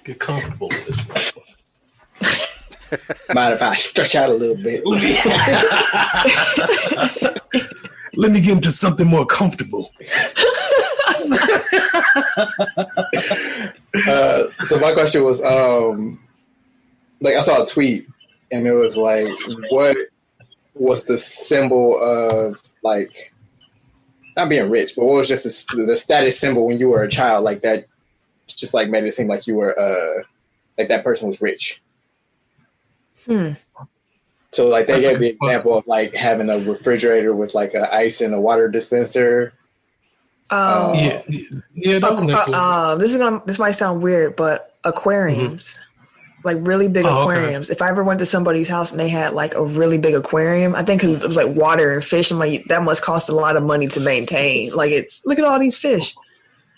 Get comfortable with this one. Mind if I stretch out a little bit? Let me get into something more comfortable. So my question was, like I saw a tweet and it was like, what was the symbol of like not being rich, but what was just the status symbol when you were a child like that? Just like made it seem like you were like that person was rich. So like they gave the example of like having a refrigerator with like an ice and a water dispenser. Yeah. This might sound weird, but aquariums, like really big aquariums. Okay. If I ever went to somebody's house and they had like a really big aquarium, I think because it was like water and fish, I'm like, that must cost a lot of money to maintain. Like look at all these fish.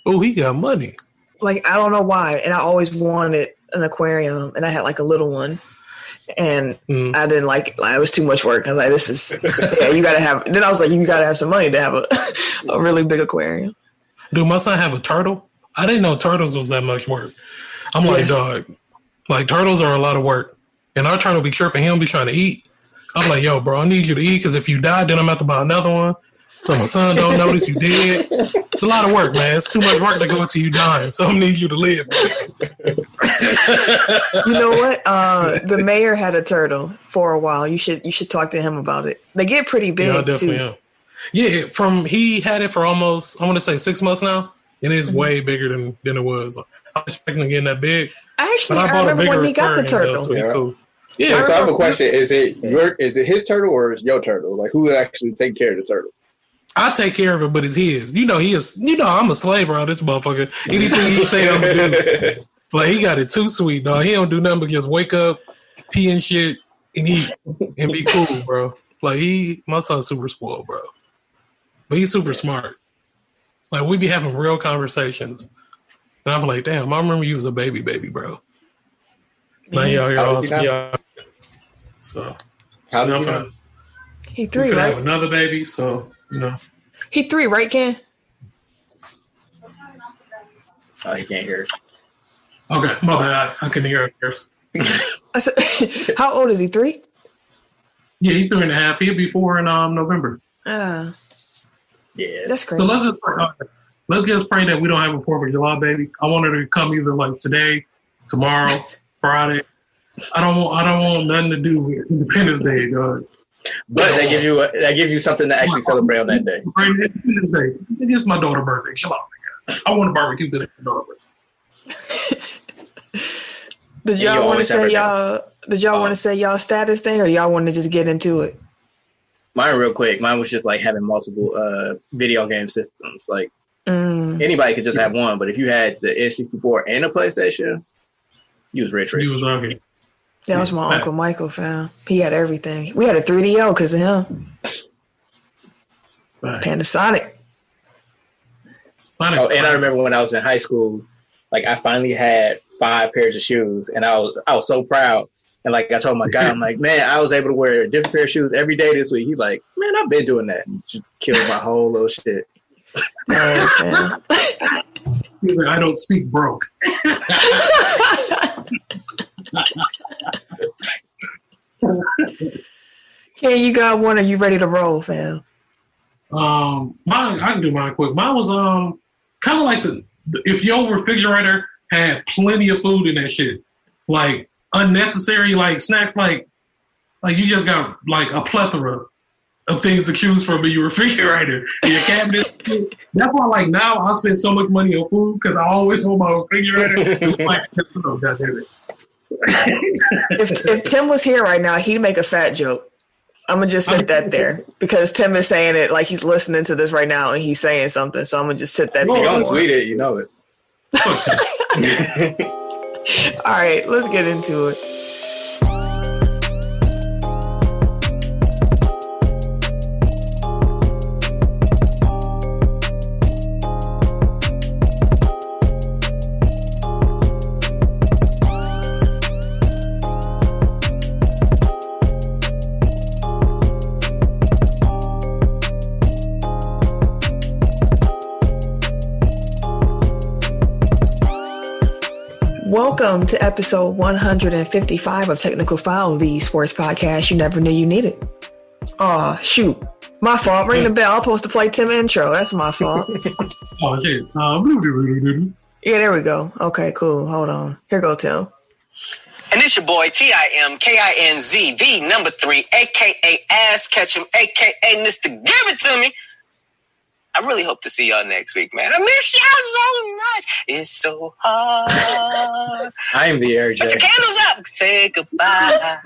Oh, he got money. Like, I don't know why. And I always wanted an aquarium and I had like a little one. And I didn't like it. Like, it was too much work. I was like, this is, you got to have, then I was like, you got to have some money to have a really big aquarium. Dude, my son have a turtle? I didn't know turtles was that much work. I'm like, dog, like turtles are a lot of work. And our turtle be tripping. He'll be trying to eat. I'm like, yo, bro, I need you to eat because if you die, then I'm about to buy another one. So my son don't notice you did. It's a lot of work, man. It's too much work to go until you dying. So I need you to live. You know what? The mayor had a turtle for a while. You should talk to him about it. They get pretty big too. Yeah, he had it for almost, I want to say 6 months now. And it's way bigger than it was. I'm expecting to get that big. I remember when he got the turtle. Cool. Yeah. So I have a question. Is it his turtle or is your turtle? Like who actually take care of the turtle? I take care of it, but it's his. I'm a slave around this motherfucker. Anything he say, I'm gonna do. Like he got it too sweet, dog. He don't do nothing but just wake up, pee and shit, and eat and be cool, bro. Like my son's super spoiled, bro. But he's super smart. Like we be having real conversations. And I'm like, damn, I remember you was a baby, bro. Now y'all here awesome. Yeah. So how do you know? He 3, right? Have another baby, so He 3, right, Ken? Oh, he can't hear us. Okay, my bad. I couldn't hear it. I said, how old is he? 3? Yeah, he's 3.5. He'll be 4 in November. Yeah, that's great. So let's just pray that we don't have a 4th of July baby. I want her to come either like today, tomorrow, Friday. I don't want nothing to do with Independence Day, dog. But that gives you something to actually celebrate on that day. It's my daughter's birthday. Chill out, man. I want to barbecue today for my daughter's birthday. Did y'all want to say y'all status thing, or y'all want to just get into it? Mine real quick. Mine was just like having multiple video game systems. Like anybody could just have one, but if you had the N64 and a PlayStation, you was rich. You was lucky. That was my Uncle Michael, fam. He had everything. We had a 3DO because of him. Panasonic. And I remember when I was in high school, like I finally had 5 pairs of shoes, and I was so proud. And like I told my guy, I'm like, man, I was able to wear a different pair of shoes every day this week. He's like, man, I've been doing that. And just killed my whole little shit. Oh, He's like, I don't speak broke. Okay, you got one. Are you ready to roll, fam? Mine, I can do mine quick. Mine was kind of like if your refrigerator had plenty of food in that shit, like unnecessary like snacks, like you just got like a plethora of things to choose from in your refrigerator and your cabinet. That's why, like now, I spend so much money on food because I always hold my refrigerator. If Tim was here right now, he'd make a fat joke. I'm gonna just sit that there because Tim is saying it like he's listening to this right now and he's saying something. So I'm gonna just sit that there. Don't tweet it, you know it. All right, let's get into it. Welcome to episode 155 of Technical Foul, the sports podcast you never knew you needed. Aw, shoot. My fault. Ring the bell. I'm supposed to play Tim intro. That's my fault. Oh, shit. Yeah, there we go. Okay, cool. Hold on. Here go, Tim. And it's your boy, TIMKINZ, the number 3, a.k.a. Ass Catch 'em, a.k.a. Mr. Give It To Me. I really hope to see y'all next week, man. I miss y'all so much. It's so hard. I am the air, Put your candles up. Say goodbye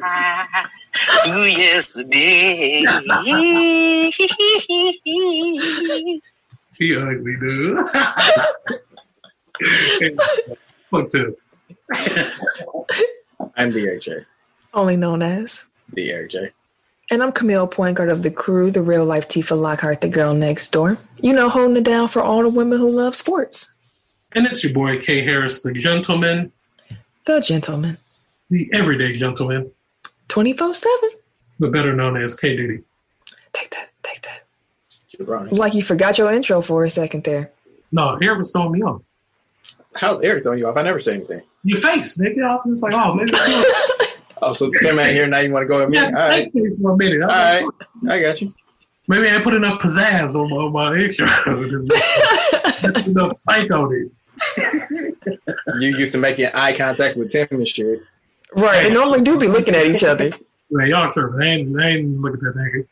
to yesterday. He ugly, dude. Fuck too. I'm the RJ. Only known as The RJ. And I'm Camille, point guard of the crew, the real life Tifa Lockhart, the girl next door. You know, holding it down for all the women who love sports. And it's your boy, K. Harris, the gentleman. The gentleman. The everyday gentleman. 24/7. But better known as K. Diddy. Take that. Jabroni. Like you forgot your intro for a second there. No, Eric was throwing me off. How's Eric throwing you off? I never say anything. Your face, nigga. I was like, oh, maybe. Oh, so Tim out here now you want to go at me? Yeah, All right. for a minute. All right. I got you. Maybe I put enough pizzazz on my intro. Enough psych on it. You used to making eye contact with Tim and shit. Right. They normally do be looking at each other. Man, y'all tripping. I ain't looking at that nigga.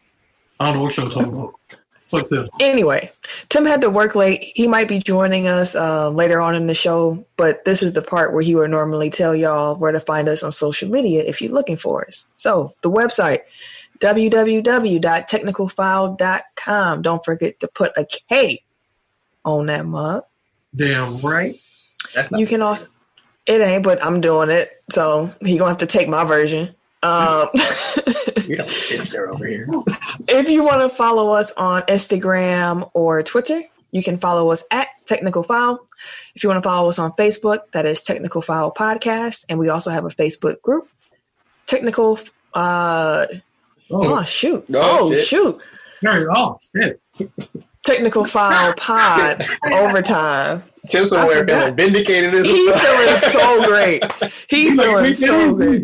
I don't know what y'all talking about. Fuck them. Anyway, Tim had to work late. He might be joining us later on in the show, but this is the part where he would normally tell y'all where to find us on social media if you're looking for us. So the website, www.technicalfile.com. Don't forget to put a K on that mug. Damn right. That's not You can also, it ain't, but I'm doing it. So he gonna have to take my version. You don't fit there over here. If you want to follow us on Instagram or Twitter, you can follow us at Technical File. If you want to follow us on Facebook, that is Technical File Podcast. And we also have a Facebook group, Technical. Shoot. Oh, shoot. Shit. Technical File Pod Overtime. Tim somewhere feeling vindicated as He's feeling so great. He's feeling so great.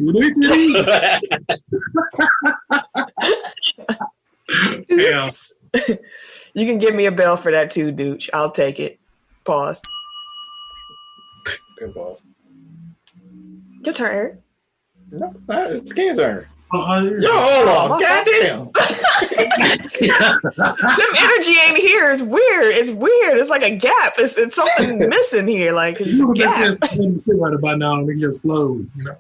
Yeah. You can give me a bell for that too, Dooch. I'll take it. Pause. Pinball. Your turn, Eric. No, it's Ken's turn. Yo, Yeah. hold on. Goddamn. Some energy ain't here. It's weird. It's like a gap. It's something missing here. Like it's You a would have gap. been right about now and it just flowed, you know.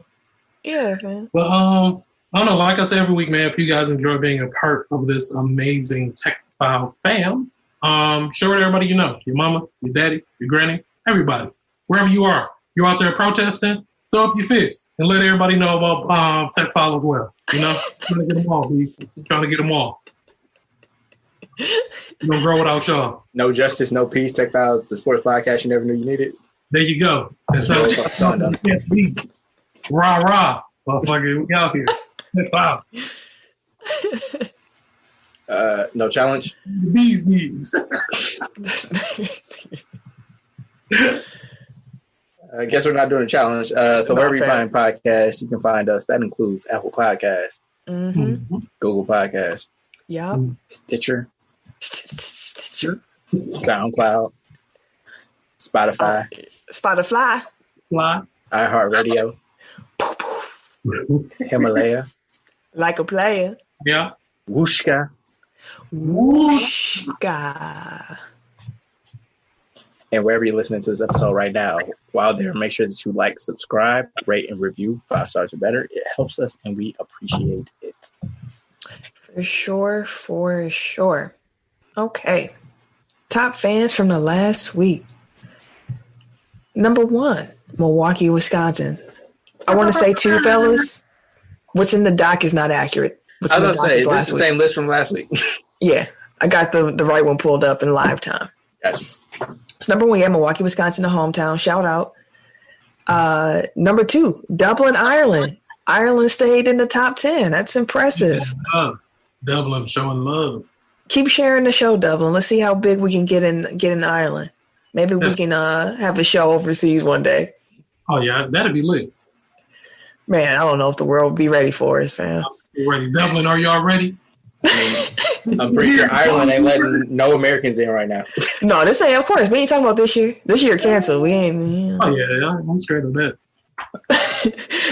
Yeah, man. But I don't know, like I say every week, man, if you guys enjoy being a part of this amazing Tech File fam, share with everybody you know. Your mama, your daddy, your granny, everybody. Wherever you are. You're out there protesting, throw up your fist and let everybody know about Tech File as well. You know? Trying to get them all, B. Trying to get them all. You don't grow without y'all. No justice, no peace. Tech Files, the sports podcast you never knew you needed. There you go. And so, rah, rah. Motherfucker, we out here. Tech File. No challenge. The bee's knees. I guess we're not doing a challenge. So wherever you find podcasts, you can find us. That includes Apple Podcasts, Google Podcasts, Stitcher, SoundCloud, Spotify, Spotify, Fly. iHeartRadio, Himalaya, like a player. Yeah. Wooshka, Wooshka. and wherever you're listening to this episode right now. While there, make sure that you like, subscribe, rate, and review. 5 stars or better. It helps us, and we appreciate it. For sure. Okay. Top fans from the last week. Number 1, Milwaukee, Wisconsin. I want to say 2, fellas. What's in the doc is not accurate. What's I in was the going doc to say, is this last is the week. same list from last week. Yeah. I got the right one pulled up in live time. Gotcha. So number 1, yeah, Milwaukee, Wisconsin, the hometown. Shout out. Number 2, Dublin, Ireland. Ireland stayed in the top 10. That's impressive. Dublin showing love. Keep sharing the show, Dublin. Let's see how big we can get in Ireland. Maybe we can have a show overseas one day. Oh yeah, that'd be lit. Man, I don't know if the world will be ready for us, fam. Ready, Dublin? Are y'all ready? I'm pretty sure Ireland ain't letting no Americans in right now. No, this ain't. Of course, we ain't talking about this year. This year canceled. We ain't. Oh yeah, I'm straight on that.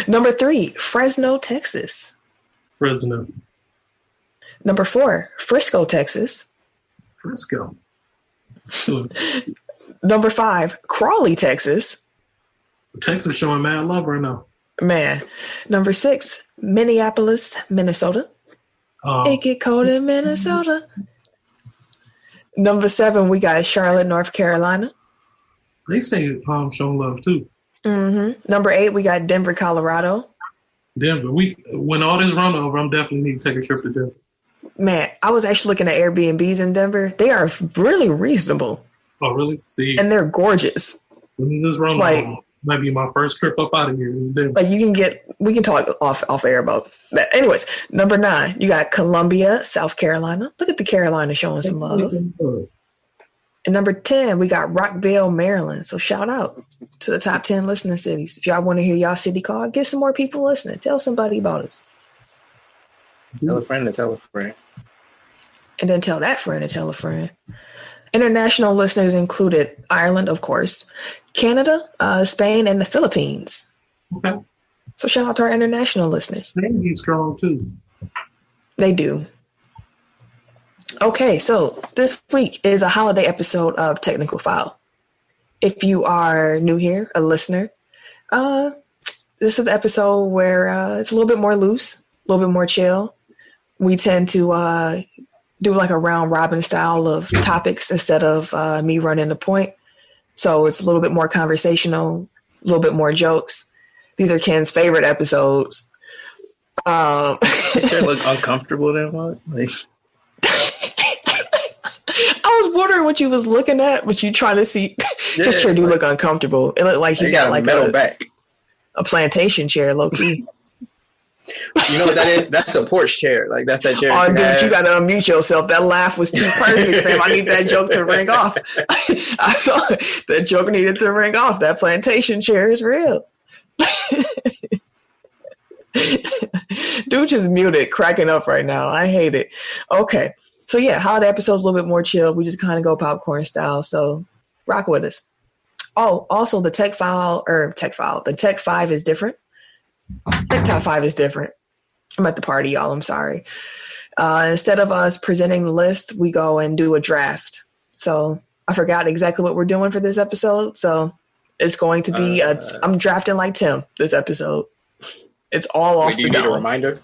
Number 3, Fresno, Texas. Fresno. Number 4, Frisco, Texas. Frisco. Number 5, Crawley, Texas. Texas showing mad love right now. Man. Number 6, Minneapolis, Minnesota. It get cold in Minnesota. Number 7, we got Charlotte, North Carolina. They say showing love too. Mm-hmm. Number 8, we got Denver, Colorado. Denver. When all this run over, I'm definitely need to take a trip to Denver. Man, I was actually looking at Airbnbs in Denver. They are really reasonable. Oh, really? See, and they're gorgeous. When this run over, might be my first trip up out of here. Like we can talk off air about that. Anyways, number 9, you got Columbia, South Carolina. Look at the Carolina showing some love. And number 10, we got Rockville, Maryland. So shout out to the top 10 listening cities. If y'all want to hear y'all city call, get some more people listening. Tell somebody about us. Tell a friend to tell a friend. And then tell that friend to tell a friend. International listeners included Ireland, of course, Canada, Spain, and the Philippines. Okay. So shout out to our international listeners. They be strong too. They do. Okay, so this week is a holiday episode of Technical File. If you are new here, a listener, this is an episode where it's a little bit more loose, a little bit more chill. We tend to do like a round robin style of topics instead of me running the point. So it's a little bit more conversational, a little bit more jokes. These are Ken's favorite episodes. Does it look uncomfortable then? What? Like... I was wondering what you was looking at, but you trying to see. His chair do look uncomfortable. It looked like he got like metal back, a plantation chair, low key. You know what that is? That's a porch chair. Like that's that chair. Oh, dude, you got to unmute yourself. That laugh was too perfect, fam. I need that joke to ring off. I saw that joke needed to ring off. That plantation chair is real. Dude just muted, cracking up right now. I hate it. Okay. So yeah, holiday episode's a little bit more chill. We just kind of go popcorn style. So rock with us. Oh, also the Tech 5 is different. Tech Top 5 is different. I'm at the party, y'all. I'm sorry. Instead of us presenting the list, we go and do a draft. So I forgot exactly what we're doing for this episode. So it's going to be I'm drafting like Tim this episode. It's all off the dome. Do you need a reminder?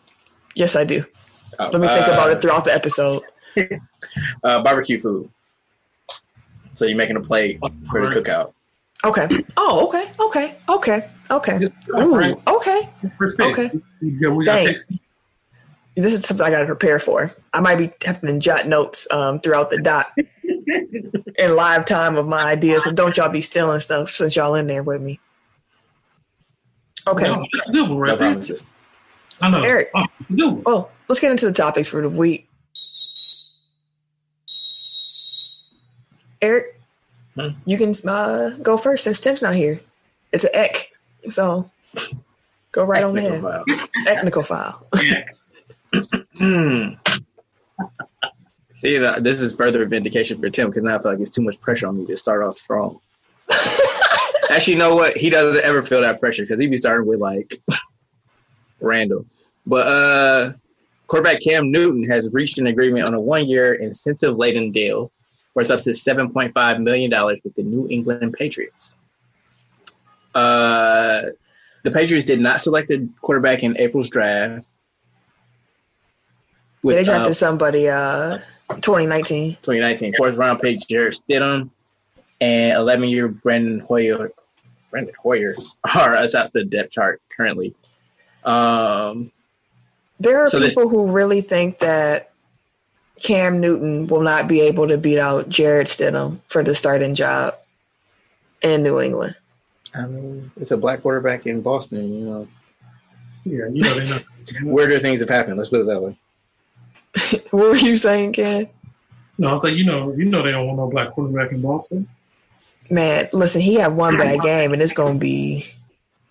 Yes, I do. Let me think about it throughout the episode. Barbecue food. So you're making a plate for the cookout. Okay. Oh, okay. Ooh, okay. Dang. This is something I got to prepare for. I might be having to jot notes throughout the dot in live time of my ideas. So don't y'all be stealing stuff since y'all in there with me. Okay. No promises. I know. Eric. Oh, let's get into the topics for the week. Eric, you can go first since Tim's not here. It's an EC, so go right on ahead. Technical file. See, this is further vindication for Tim because now I feel like it's too much pressure on me to start off strong. Actually, you know what? He doesn't ever feel that pressure because he be starting with like random. But quarterback Cam Newton has reached an agreement on a 1-year incentive-laden deal worth up to $7.5 million with the New England Patriots. The Patriots did not select a quarterback in April's draft. They drafted somebody 2019. 2019. Fourth-round pick Jarrett Stidham and 11-year Brandon Hoyer are atop the depth chart currently. There are people who really think that Cam Newton will not be able to beat out Jarrett Stidham for the starting job in New England. I mean, it's a black quarterback in Boston, you know. Yeah, you know they know. Weirder things have happened. Let's put it that way. What were you saying, Ken? No, I was like, you know, they don't want no black quarterback in Boston. Man, listen, he had one bad game, and it's gonna be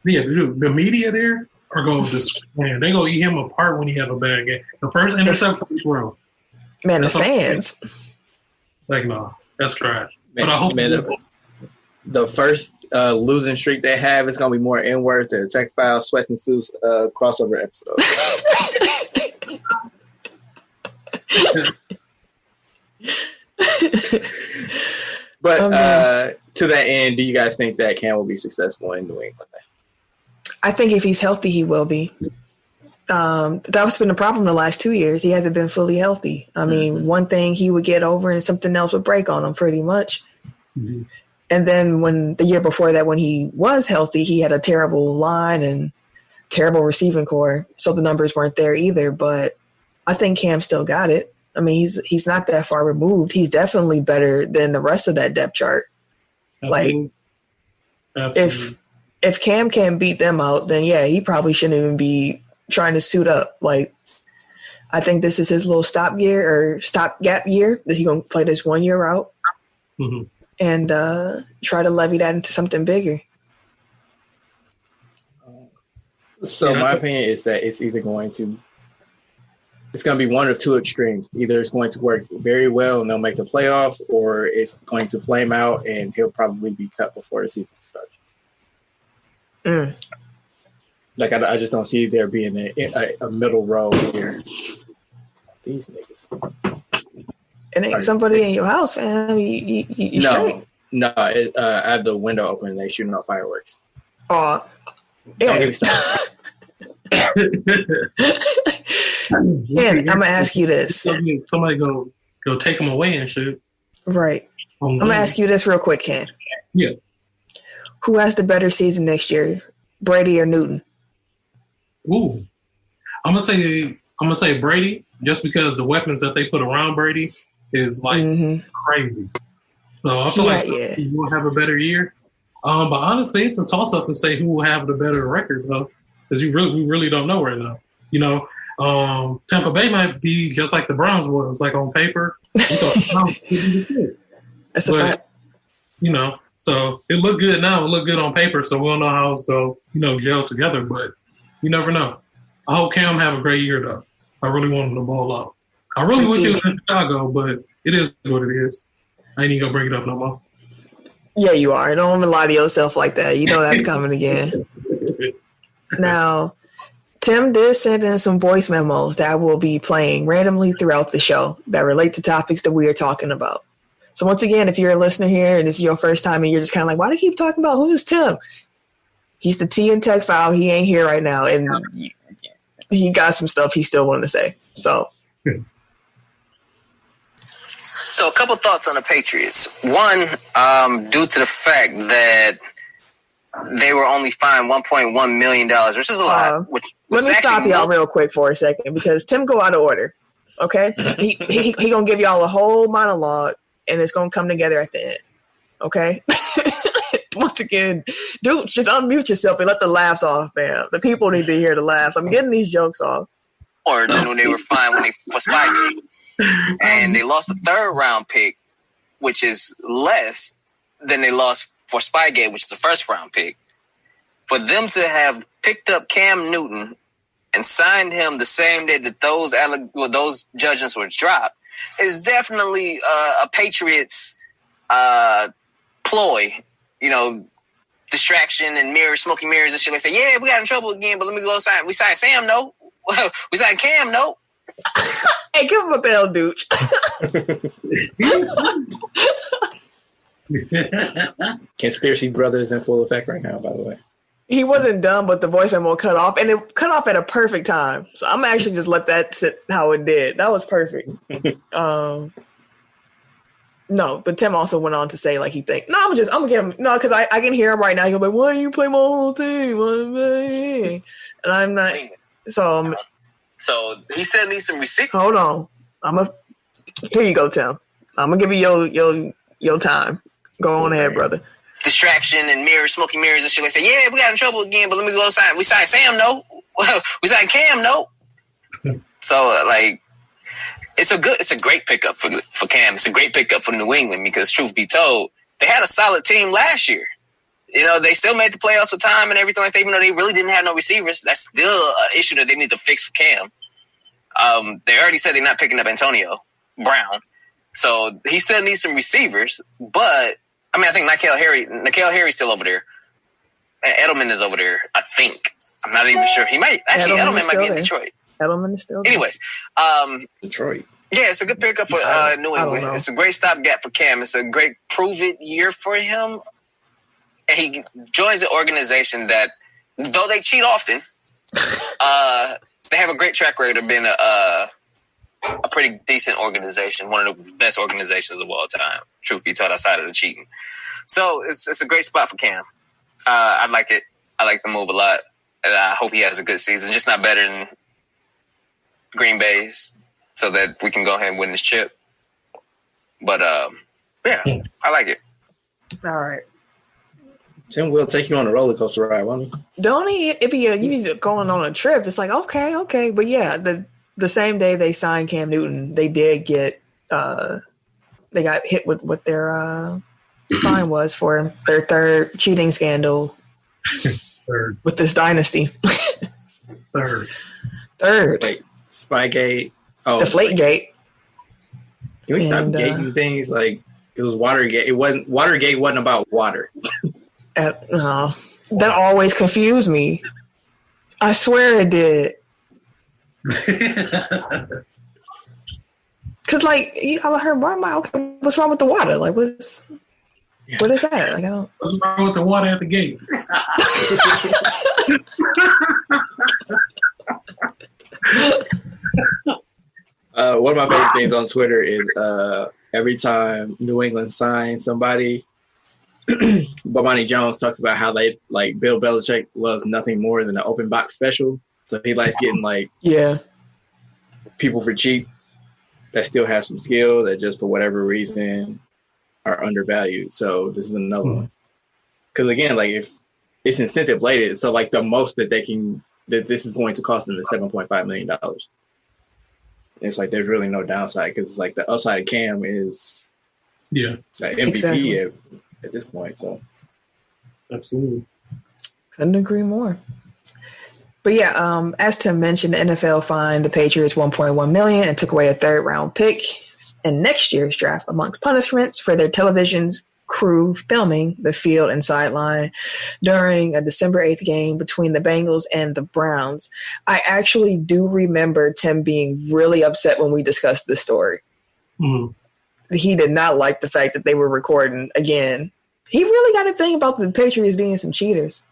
the media there are going to man. They gonna eat him apart when he have a bad game. The first interception he throw. Man, the fans. Like no, that's trash. Man, but I hope the first losing streak they have is gonna be more N-words than Tech File Sweat and Suits crossover episode. But to that end, do you guys think that Cam will be successful in New England? I think if he's healthy, he will be. That's been the problem the last 2 years. He hasn't been fully healthy. I mean, one thing he would get over and something else would break on him pretty much. Mm-hmm. And then when the year before that, when he was healthy, he had a terrible line and terrible receiving core. So the numbers weren't there either. But I think Cam still got it. I mean, he's not that far removed. He's definitely better than the rest of that depth chart. Absolutely. If Cam can't beat them out, then yeah, he probably shouldn't even be trying to suit up. Like, I think this is his little stopgap year that he's going to play this 1 year out and try to levy that into something bigger. So my opinion is that it's going to be one of two extremes. Either it's going to work very well and they'll make the playoffs, or it's going to flame out and he'll probably be cut before the season starts. Like, I just don't see there being a middle row here. These niggas. It ain't somebody in your house, fam. You straight? No. I have the window open and they shooting off fireworks. Oh, Don't get me started. Ken, I'm gonna ask you this. Somebody go take them away and shit. Right. I'm gonna ask you this real quick, Ken. Yeah. Who has the better season next year, Brady or Newton? Ooh, I'm gonna say Brady, just because the weapons that they put around Brady is like crazy. So I feel like he will have a better year. But honestly, it's a toss up to say who will have the better record though, because we really don't know right now. You know, Tampa Bay might be just like the Browns was, like on paper. That's a fact. You know, so it looked good now. It looked good on paper, so we don't know how it's going to, gel together. But you never know. I hope Cam have a great year, though. I really want him to ball out. I really wish he was in Chicago, but it is what it is. I ain't even going to bring it up no more. Yeah, you are. Don't even lie to yourself like that. You know that's coming again. Now, Tim did send in some voice memos that I will be playing randomly throughout the show that relate to topics that we are talking about. So once again, if you're a listener here and this is your first time and you're just kind of like, why do you keep talking about who is Tim? He's the T in Tech File. He ain't here right now. And he got some stuff he still wanted to say. So a couple thoughts on the Patriots. One, due to the fact that they were only fined $1.1 million, which is a lot. Let me stop y'all real quick for a second because Tim go out of order. Okay? he gonna give y'all a whole monologue and it's gonna come together at the end. Okay? Once again, dude, just unmute yourself and let the laughs off, man. The people need to hear the laughs. I'm getting these jokes off. Or then when they were fined for Spygate. And they lost a third-round pick, which is less than they lost for Spygate, which is a first-round pick. For them to have picked up Cam Newton and signed him the same day that those judgments were dropped is definitely a Patriots ploy. Distraction and smoking mirrors and shit like that. Yeah, we got in trouble again, but let me go sign. We signed Sam, no. We signed Cam, no. Hey, give him a bell, dude. Conspiracy Brother is in full effect right now, by the way. He wasn't done, but the voice memo cut off, and it cut off at a perfect time. So I'm actually just let that sit how it did. That was perfect. No, but Tim also went on to say like he think. No, I'm gonna get him. No, because I can hear him right now. He'll be like, "Why you play my whole team?" And I'm not. So he still needs some receipts. Hold on. Here you go, Tim. I'm gonna give you your time. Go on ahead, brother. Distraction and smoking mirrors and shit like that. Yeah, we got in trouble again, but let me go sign. We signed Sam, no. We signed Cam, no. So it's a great pickup for Cam. It's a great pickup for New England because truth be told, they had a solid team last year. they still made the playoffs with time and everything like that, even though they really didn't have no receivers. That's still an issue that they need to fix for Cam. They already said they're not picking up Antonio Brown. So he still needs some receivers. But, I think N'Keal Harry's still over there. And Edelman is over there, I think. I'm not even sure. He might. Actually, Edelman might be in Detroit. Edelman is still there. Anyways. Detroit. Yeah, it's a good pickup for New England. It's a great stopgap for Cam. It's a great prove-it year for him. And he joins an organization that, though they cheat often, they have a great track record of being a pretty decent organization, one of the best organizations of all time, truth be told, outside of the cheating. So it's a great spot for Cam. I like it. I like the move a lot. And I hope he has a good season, just not better than Green Bay's, so that we can go ahead and win this chip. But, yeah, I like it. All right. Tim will take you on a roller coaster ride, won't he? Don't he? If you going on a trip, it's like, okay. But yeah, the same day they signed Cam Newton, they did get they got hit with what their fine was for their third cheating scandal with this dynasty. Third. Wait, Spygate. Oh, Deflategate. Can we stop gating things? Like, it was Watergate. Watergate wasn't about water. That always confused me. I swear it did. Because, like, I heard, what's wrong with the water? Like, what is that? Like, I don't. What's wrong with the water at the gate? One of my favorite things on Twitter is every time New England signs somebody, Bomani Jones talks about how they like Bill Belichick loves nothing more than an open box special. So he likes getting people for cheap that still have some skill that just for whatever reason are undervalued. So this is another one. Because again, like if it's incentive related, so like the most that this is going to cost them is $7.5 million. It's like there's really no downside because like the upside of Cam is like MVP exactly. at this point. So absolutely, couldn't agree more. But yeah, as Tim mentioned, the NFL fined the Patriots $1.1 million and took away a third-round pick in next year's draft amongst punishments for their television crew filming the field and sideline during a December 8th game between the Bengals and the Browns. I actually do remember Tim being really upset when we discussed this story. Mm-hmm. He did not like the fact that they were recording again. He really got a thing about the Patriots being some cheaters.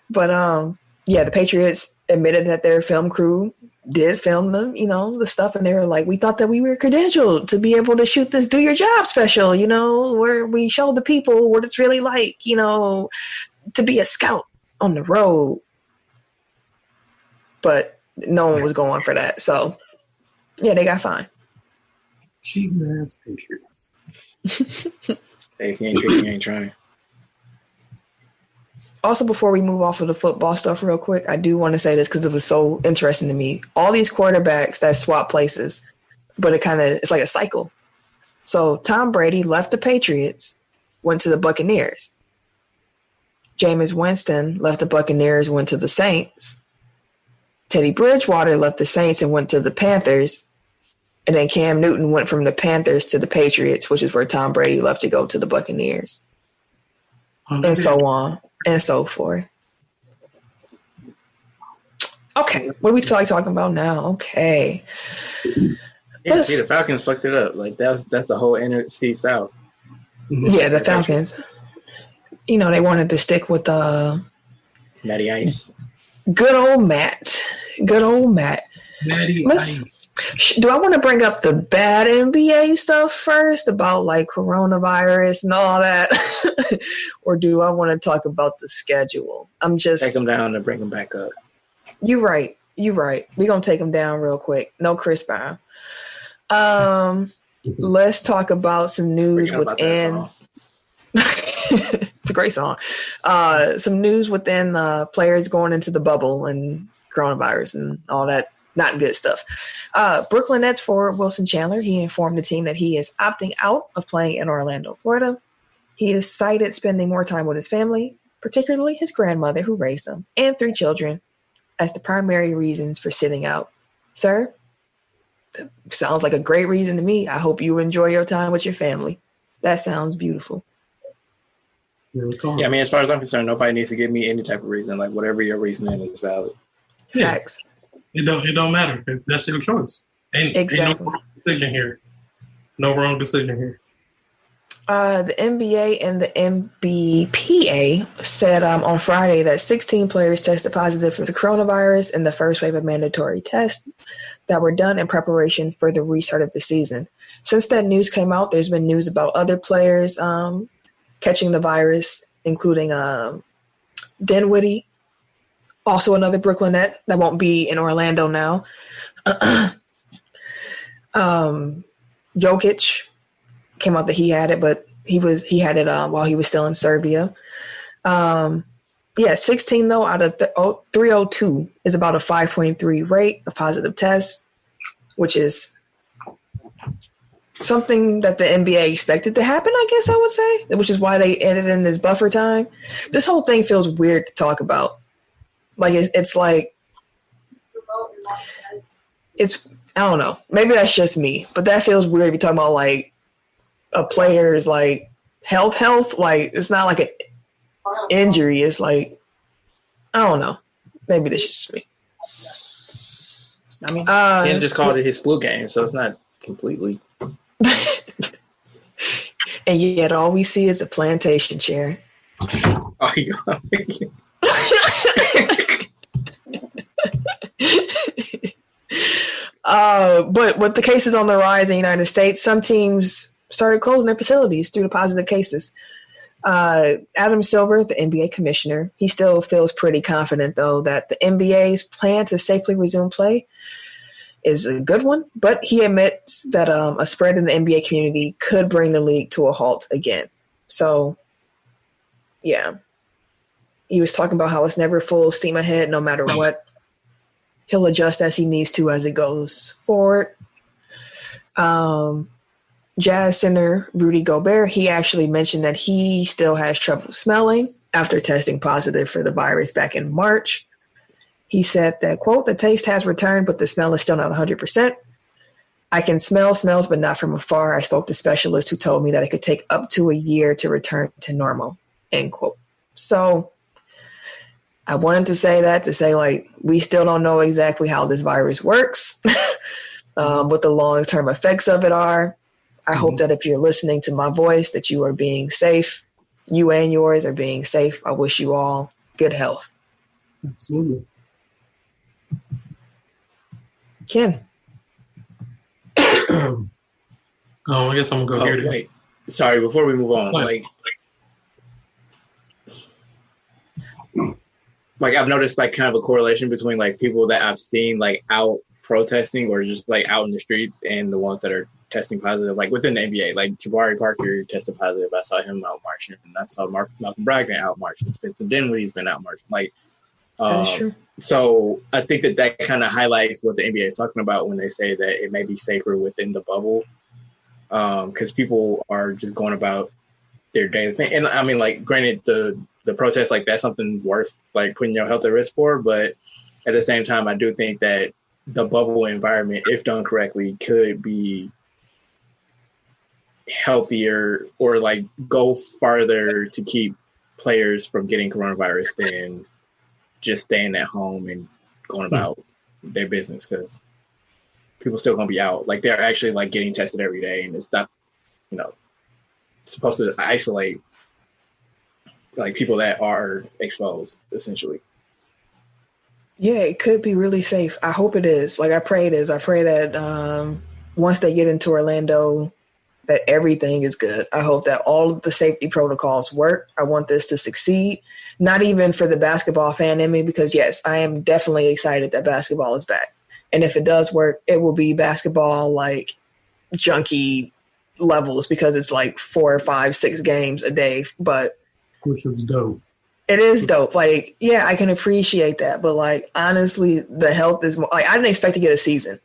But yeah, the Patriots admitted that their film crew did film the stuff, and they were like, we thought that we were credentialed to be able to shoot this Do Your Job special, where we show the people what it's really like, to be a scout on the road. But no one was going for that. So, yeah, they got fined. Cheating ass Patriots. Hey, if you ain't treating, you ain't trying. Also, before we move off of the football stuff real quick, I do want to say this because it was so interesting to me. All these quarterbacks that swap places, but it's like a cycle. So Tom Brady left the Patriots, went to the Buccaneers. Jameis Winston left the Buccaneers, went to the Saints. Teddy Bridgewater left the Saints and went to the Panthers. And then Cam Newton went from the Panthers to the Patriots, which is where Tom Brady left to go to the Buccaneers. And so on. And so forth. Okay, what do we feel like talking about now? Okay. Yeah, see, the Falcons fucked it up. Like that's the whole NFC South. Yeah, the Falcons. They wanted to stick with Matty Ice. Good old Matt. Matty Ice. Do I want to bring up the bad NBA stuff first about like coronavirus and all that? Or do I want to talk about the schedule? Take them down and bring them back up. You're right. We're going to take them down real quick. No Chris Brown. Let's talk about some news within. It's a great song. Some news within players going into the bubble and coronavirus and all that not good stuff. Brooklyn Nets forward Wilson Chandler, he informed the team that he is opting out of playing in Orlando, Florida. He is cited spending more time with his family, particularly his grandmother who raised him, and 3 children, as the primary reasons for sitting out. Sir, that sounds like a great reason to me. I hope you enjoy your time with your family. That sounds beautiful. Yeah, I mean, as far as I'm concerned, nobody needs to give me any type of reason. Like, whatever your reasoning is valid. Yeah. Facts. It don't matter. That's your choice. Exactly. Ain't no wrong decision here. No wrong decision here. The NBA and the NBPA said on Friday that 16 players tested positive for the coronavirus in the first wave of mandatory tests that were done in preparation for the restart of the season. Since that news came out, there's been news about other players catching the virus, including Dinwiddie, also another Brooklynette that won't be in Orlando now. Jokic came out that he had it, but he had it while he was still in Serbia. 16 though out of 302 is about a 5.3 rate of positive tests, which is something that the NBA expected to happen, I guess I would say, which is why they added in this buffer time. This whole thing feels weird to talk about. Like it's like it's I don't know. Maybe that's just me, but that feels weird to be talking about like a player's like health. Like it's not like an injury. It's like I don't know. Maybe this is just me. I mean, Ken just called it his flu game, so it's not completely. And yet, all we see is a plantation chair. Oh, you got But with the cases on the rise in the United States, some teams started closing their facilities due to positive cases. Adam Silver, the NBA commissioner, he still feels pretty confident, though, that the NBA's plan to safely resume play is a good one, but he admits that a spread in the NBA community could bring the league to a halt again. So, yeah. He was talking about how it's never full steam ahead no matter what. He'll adjust as he needs to as it goes forward. Jazz center Rudy Gobert, he actually mentioned that he still has trouble smelling after testing positive for the virus back in March. He said that, quote, the taste has returned, but the smell is still not 100%. I can smell smells, but not from afar. I spoke to specialists who told me that it could take up to a year to return to normal, end quote. So I wanted to say that to say, like, we still don't know exactly how this virus works, what the long-term effects of it are. I hope that if you're listening to my voice, that you are being safe. You and yours are being safe. I wish you all good health. Absolutely. Ken. I guess I'm gonna go here. Wait, sorry. Before we move on, like I've noticed like kind of a correlation between like people that I've seen like out protesting or just like out in the streets and the ones that are testing positive, like within the NBA. Like Jabari Parker tested positive. I saw him out marching, and I saw Malcolm Brogdon out marching. Spencer Dinwiddie's been out marching. Like, that is true. So I think that kind of highlights what the NBA is talking about when they say that it may be safer within the bubble, because people are just going about their daily thing. And I mean, like, granted, the protest, like, that's something worth like putting your health at risk for. But at the same time, I do think that the bubble environment, if done correctly, could be healthier or like go farther to keep players from getting coronavirus than just staying at home and going about their business, because people still gonna be out. Like, they're actually like getting tested every day, and it's not, supposed to isolate like people that are exposed, essentially. Yeah, it could be really safe. I hope it is. Like, I pray it is. I pray that once they get into Orlando, that everything is good. I hope that all of the safety protocols work. I want this to succeed. Not even for the basketball fan in me, because yes, I am definitely excited that basketball is back. And if it does work, it will be basketball like junkie levels, because it's like 4, 5, 6 games a day. But which is dope. It is dope. Like, yeah, I can appreciate that. But like, honestly, the health is more, like, I didn't expect to get a season.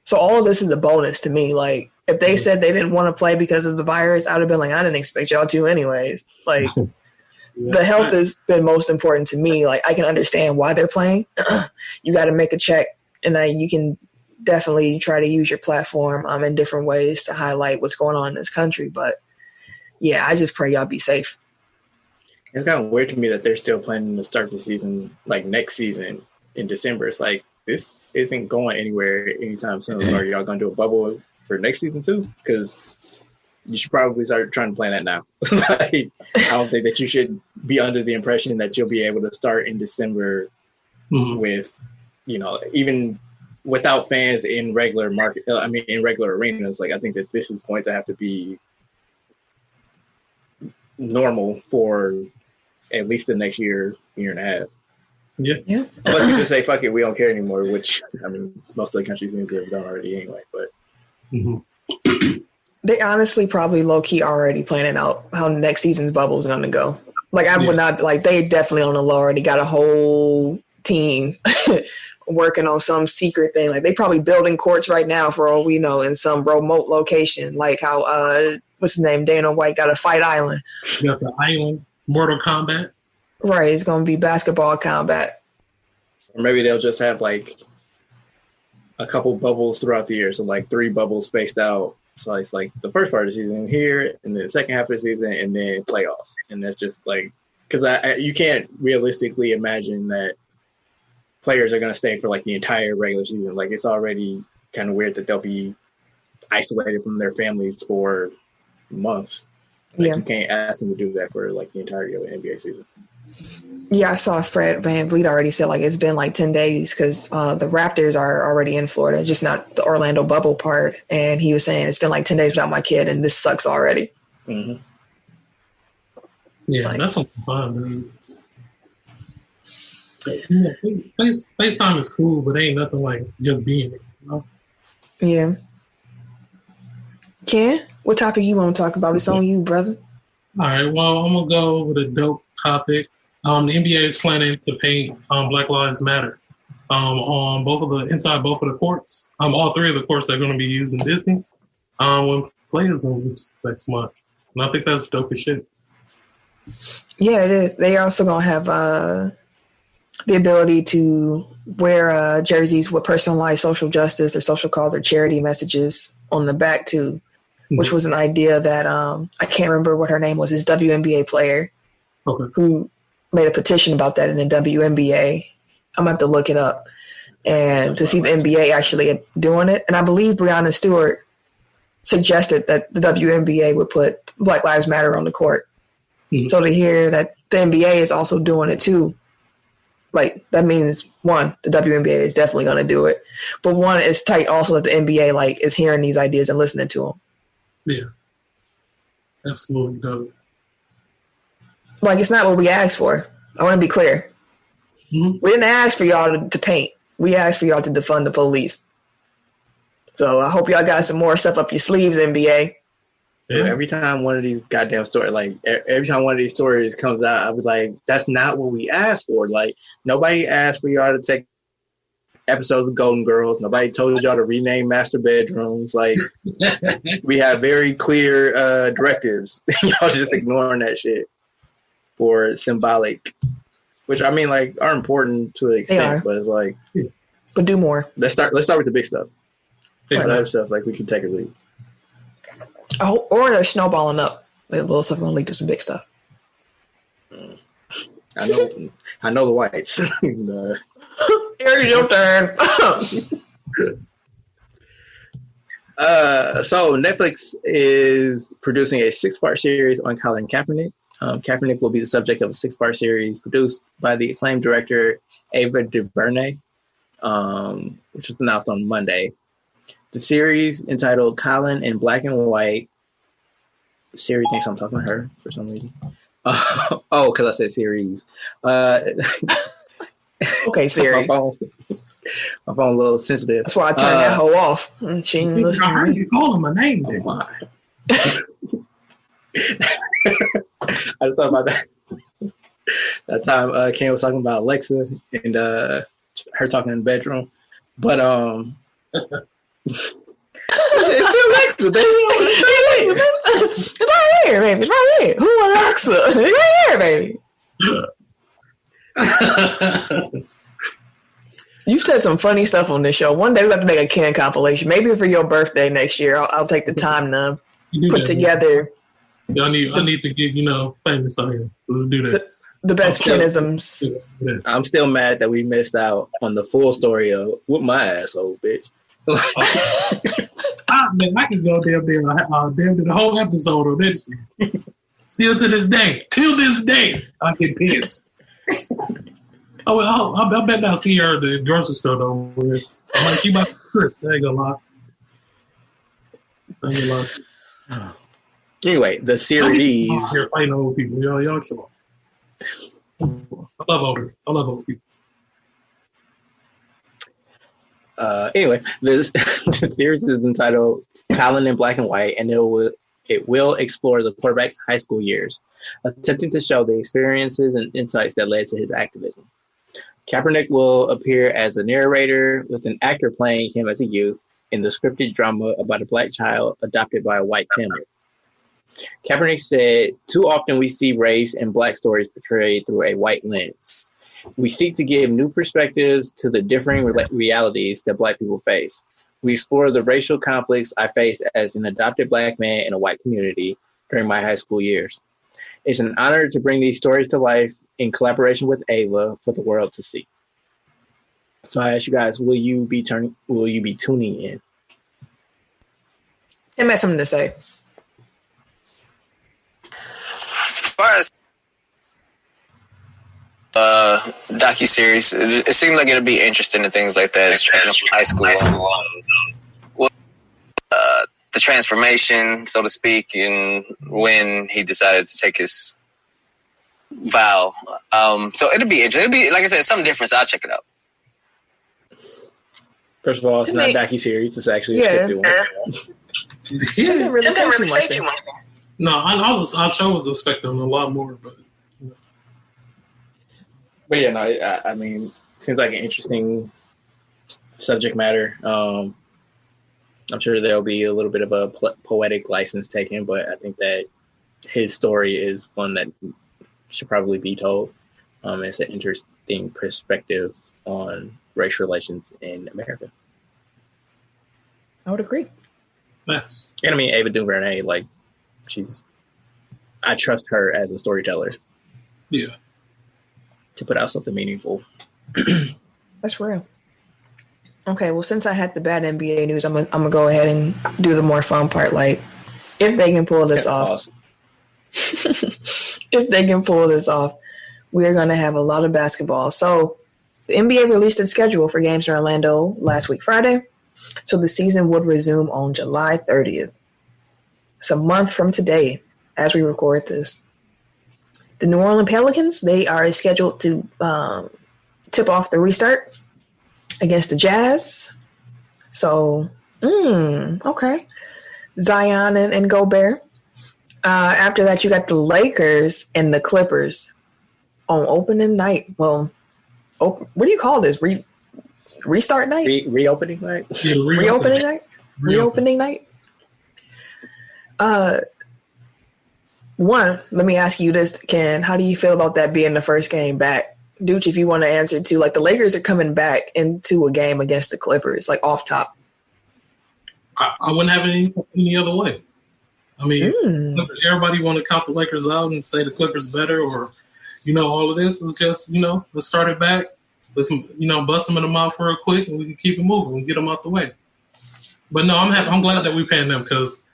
So all of this is a bonus to me. Like, if they said they didn't want to play because of the virus, I would have been like, I didn't expect y'all to anyways. Like, the health has been most important to me. Like, I can understand why they're playing. You got to make a check, and you can definitely try to use your platform in different ways to highlight what's going on in this country. But, yeah, I just pray y'all be safe. It's kind of weird to me that they're still planning to start the season, like, next season in December. It's like, this isn't going anywhere anytime soon. So are y'all going to do a bubble for next season too? Because you should probably start trying to plan that now. Like, I don't think that you should be under the impression that you'll be able to start in December with, even without fans in regular in regular arenas. Like, I think that this is going to have to be normal for at least the next year and a half. Yeah. Unless you just say, fuck it, we don't care anymore, which, most of the countries seem to have done already anyway. But they honestly probably low-key already planning out how next season's bubble is going to go. Like, I would not, like, they definitely on the low already got a whole team working on some secret thing. Like, they probably building courts right now, for all we know, in some remote location. Like how, what's his name, Dana White got a Fight Island. You got the island, Mortal Kombat. Right, it's going to be basketball combat. Or maybe they'll just have, like, a couple bubbles throughout the year. So, like, 3 bubbles spaced out. So it's like the first part of the season here, and then the second half of the season, and then playoffs. And that's just like, because you can't realistically imagine that players are going to stay for like the entire regular season. Like, it's already kind of weird that they'll be isolated from their families for months. Like, you can't ask them to do that for like the entirety of the NBA season. Yeah, I saw Fred VanVleet already said like it's been like 10 days because the Raptors are already in Florida, just not the Orlando bubble part. And he was saying it's been like 10 days without my kid, and this sucks already. Yeah, that's something fun, dude. FaceTime is cool, but ain't nothing like just being it, you know? Yeah. Ken, what topic you want to talk about? It's on you, brother. All right, well, I'm going to go with a dope topic. The NBA is planning to paint Black Lives Matter on inside both of the courts. All 3 of the courts that are going to be used in Disney when players lose next month. And I think that's dope as shit. Yeah, it is. They also going to have the ability to wear jerseys with personalized social justice or social cause or charity messages on the back too, which was an idea that I can't remember what her name was, this WNBA player who made a petition about that in the WNBA. I'm going to have to look it up and to see the NBA actually doing it. And I believe Breonna Stewart suggested that the WNBA would put Black Lives Matter on the court. So to hear that the NBA is also doing it too, like, that means, one, the WNBA is definitely going to do it. But one, it's tight also that the NBA, like, is hearing these ideas and listening to them. Yeah. Absolutely dope. Like, it's not what we asked for. I want to be clear. We didn't ask for y'all to paint. We asked for y'all to defund the police. So I hope y'all got some more stuff up your sleeves, NBA. Yeah. Every time one of these goddamn stories, like, every time one of these stories comes out, I was like, that's not what we asked for. Like, nobody asked for y'all to take episodes of Golden Girls. Nobody told y'all to rename master bedrooms. Like, we have very clear directives. Y'all just ignoring that shit for symbolic, which I mean, like, are important to an extent, but it's like, but do more. Let's start with the big stuff. Other stuff, like, we can take a lead. Oh, or they're snowballing up. The little stuff gonna lead to some big stuff. I know the whites. Here's your turn. So Netflix is producing a 6-part series on Colin Kaepernick. Kaepernick will be the subject of a 6-part series produced by the acclaimed director Ava DuVernay, which was announced on Monday. The series, entitled Colin in Black and White. Siri thinks I'm talking to her for some reason. Because I said series. Okay, Siri. My phone a little sensitive. That's why I turned that hoe off. She ain't listening. I heard you calling my name. Oh my. I just thought about that. That time Ken was talking about Alexa and her talking in the bedroom. But It's still Alexa, baby. It's right here, baby. It's right here. Who wants Alexa? It's right here, baby. You've said some funny stuff on this show. One day we have to make a Ken compilation. Maybe for your birthday next year, I'll take the time to put together. I need to get famous on here. Let's do that. The best Kenisms. I'm still mad that we missed out on the full story of whoop my asshole, bitch. Man, I can go damn near the whole episode on this shit. Still to this day, I get pissed. I bet I'll see her at the grocery store though. I'm like, you about to I ain't gonna lie. Anyway, the series. Here fighting old people, y'all sure. I love old people. Anyway, the series is entitled Colin in Black and White, and it will explore the quarterback's high school years, attempting to show the experiences and insights that led to his activism. Kaepernick will appear as a narrator, with an actor playing him as a youth in the scripted drama about a black child adopted by a white family. Kaepernick said, "Too often we see race and black stories portrayed through a white lens. We seek to give new perspectives to the differing realities that black people face. We explore the racial conflicts I faced as an adopted black man in a white community during my high school years. It's an honor to bring these stories to life in collaboration with Ava for the world to see." So I ask you guys, will you be tuning in? Tim has something to say. As far as docuseries, it seemed like it'd be interesting and things like that. It's high school. Well, the transformation, so to speak, and when he decided to take his vow. So it'd be interesting. It'd be, like I said, something different. So I'll check it out. First of all, it's not a docuseries. It's actually a scripted one. Didn't really say too much. No, I sure was expecting a lot more, but. But yeah, no, I mean, seems like an interesting subject matter. I'm sure there'll be a little bit of a poetic license taken, but I think that his story is one that should probably be told. It's an interesting perspective on race relations in America. I would agree. Yes. And I mean, Ava DuVernay, like, I trust her as a storyteller. Yeah. To put out something meaningful. That's real. Okay, well, since I had the bad NBA news, I'm gonna go ahead and do the more fun part. Like, if they can pull this off, awesome. if they can pull this off, we're gonna have a lot of basketball. So, the NBA released a schedule for games in Orlando last week, Friday. So the season would resume on July 30th. It's a month from today, as we record this. The New Orleans Pelicans, they are scheduled to tip off the restart against the Jazz. So, okay. Zion and Gobert. After that, you got the Lakers and the Clippers on opening night. Well, what do you call this? Restart night? Reopening night? Yeah, Reopening night? Reopening night? One, let me ask you this, Ken. How do you feel about that being the first game back? Dooch, if you want to answer too, like the Lakers are coming back into a game against the Clippers, like off top. I wouldn't have it any other way. I mean, everybody want to count the Lakers out and say the Clippers better, or all of this is just let's start it back. Let's bust them in the mouth real quick, and we can keep it moving and get them out the way. But no, I'm glad that we're paying them because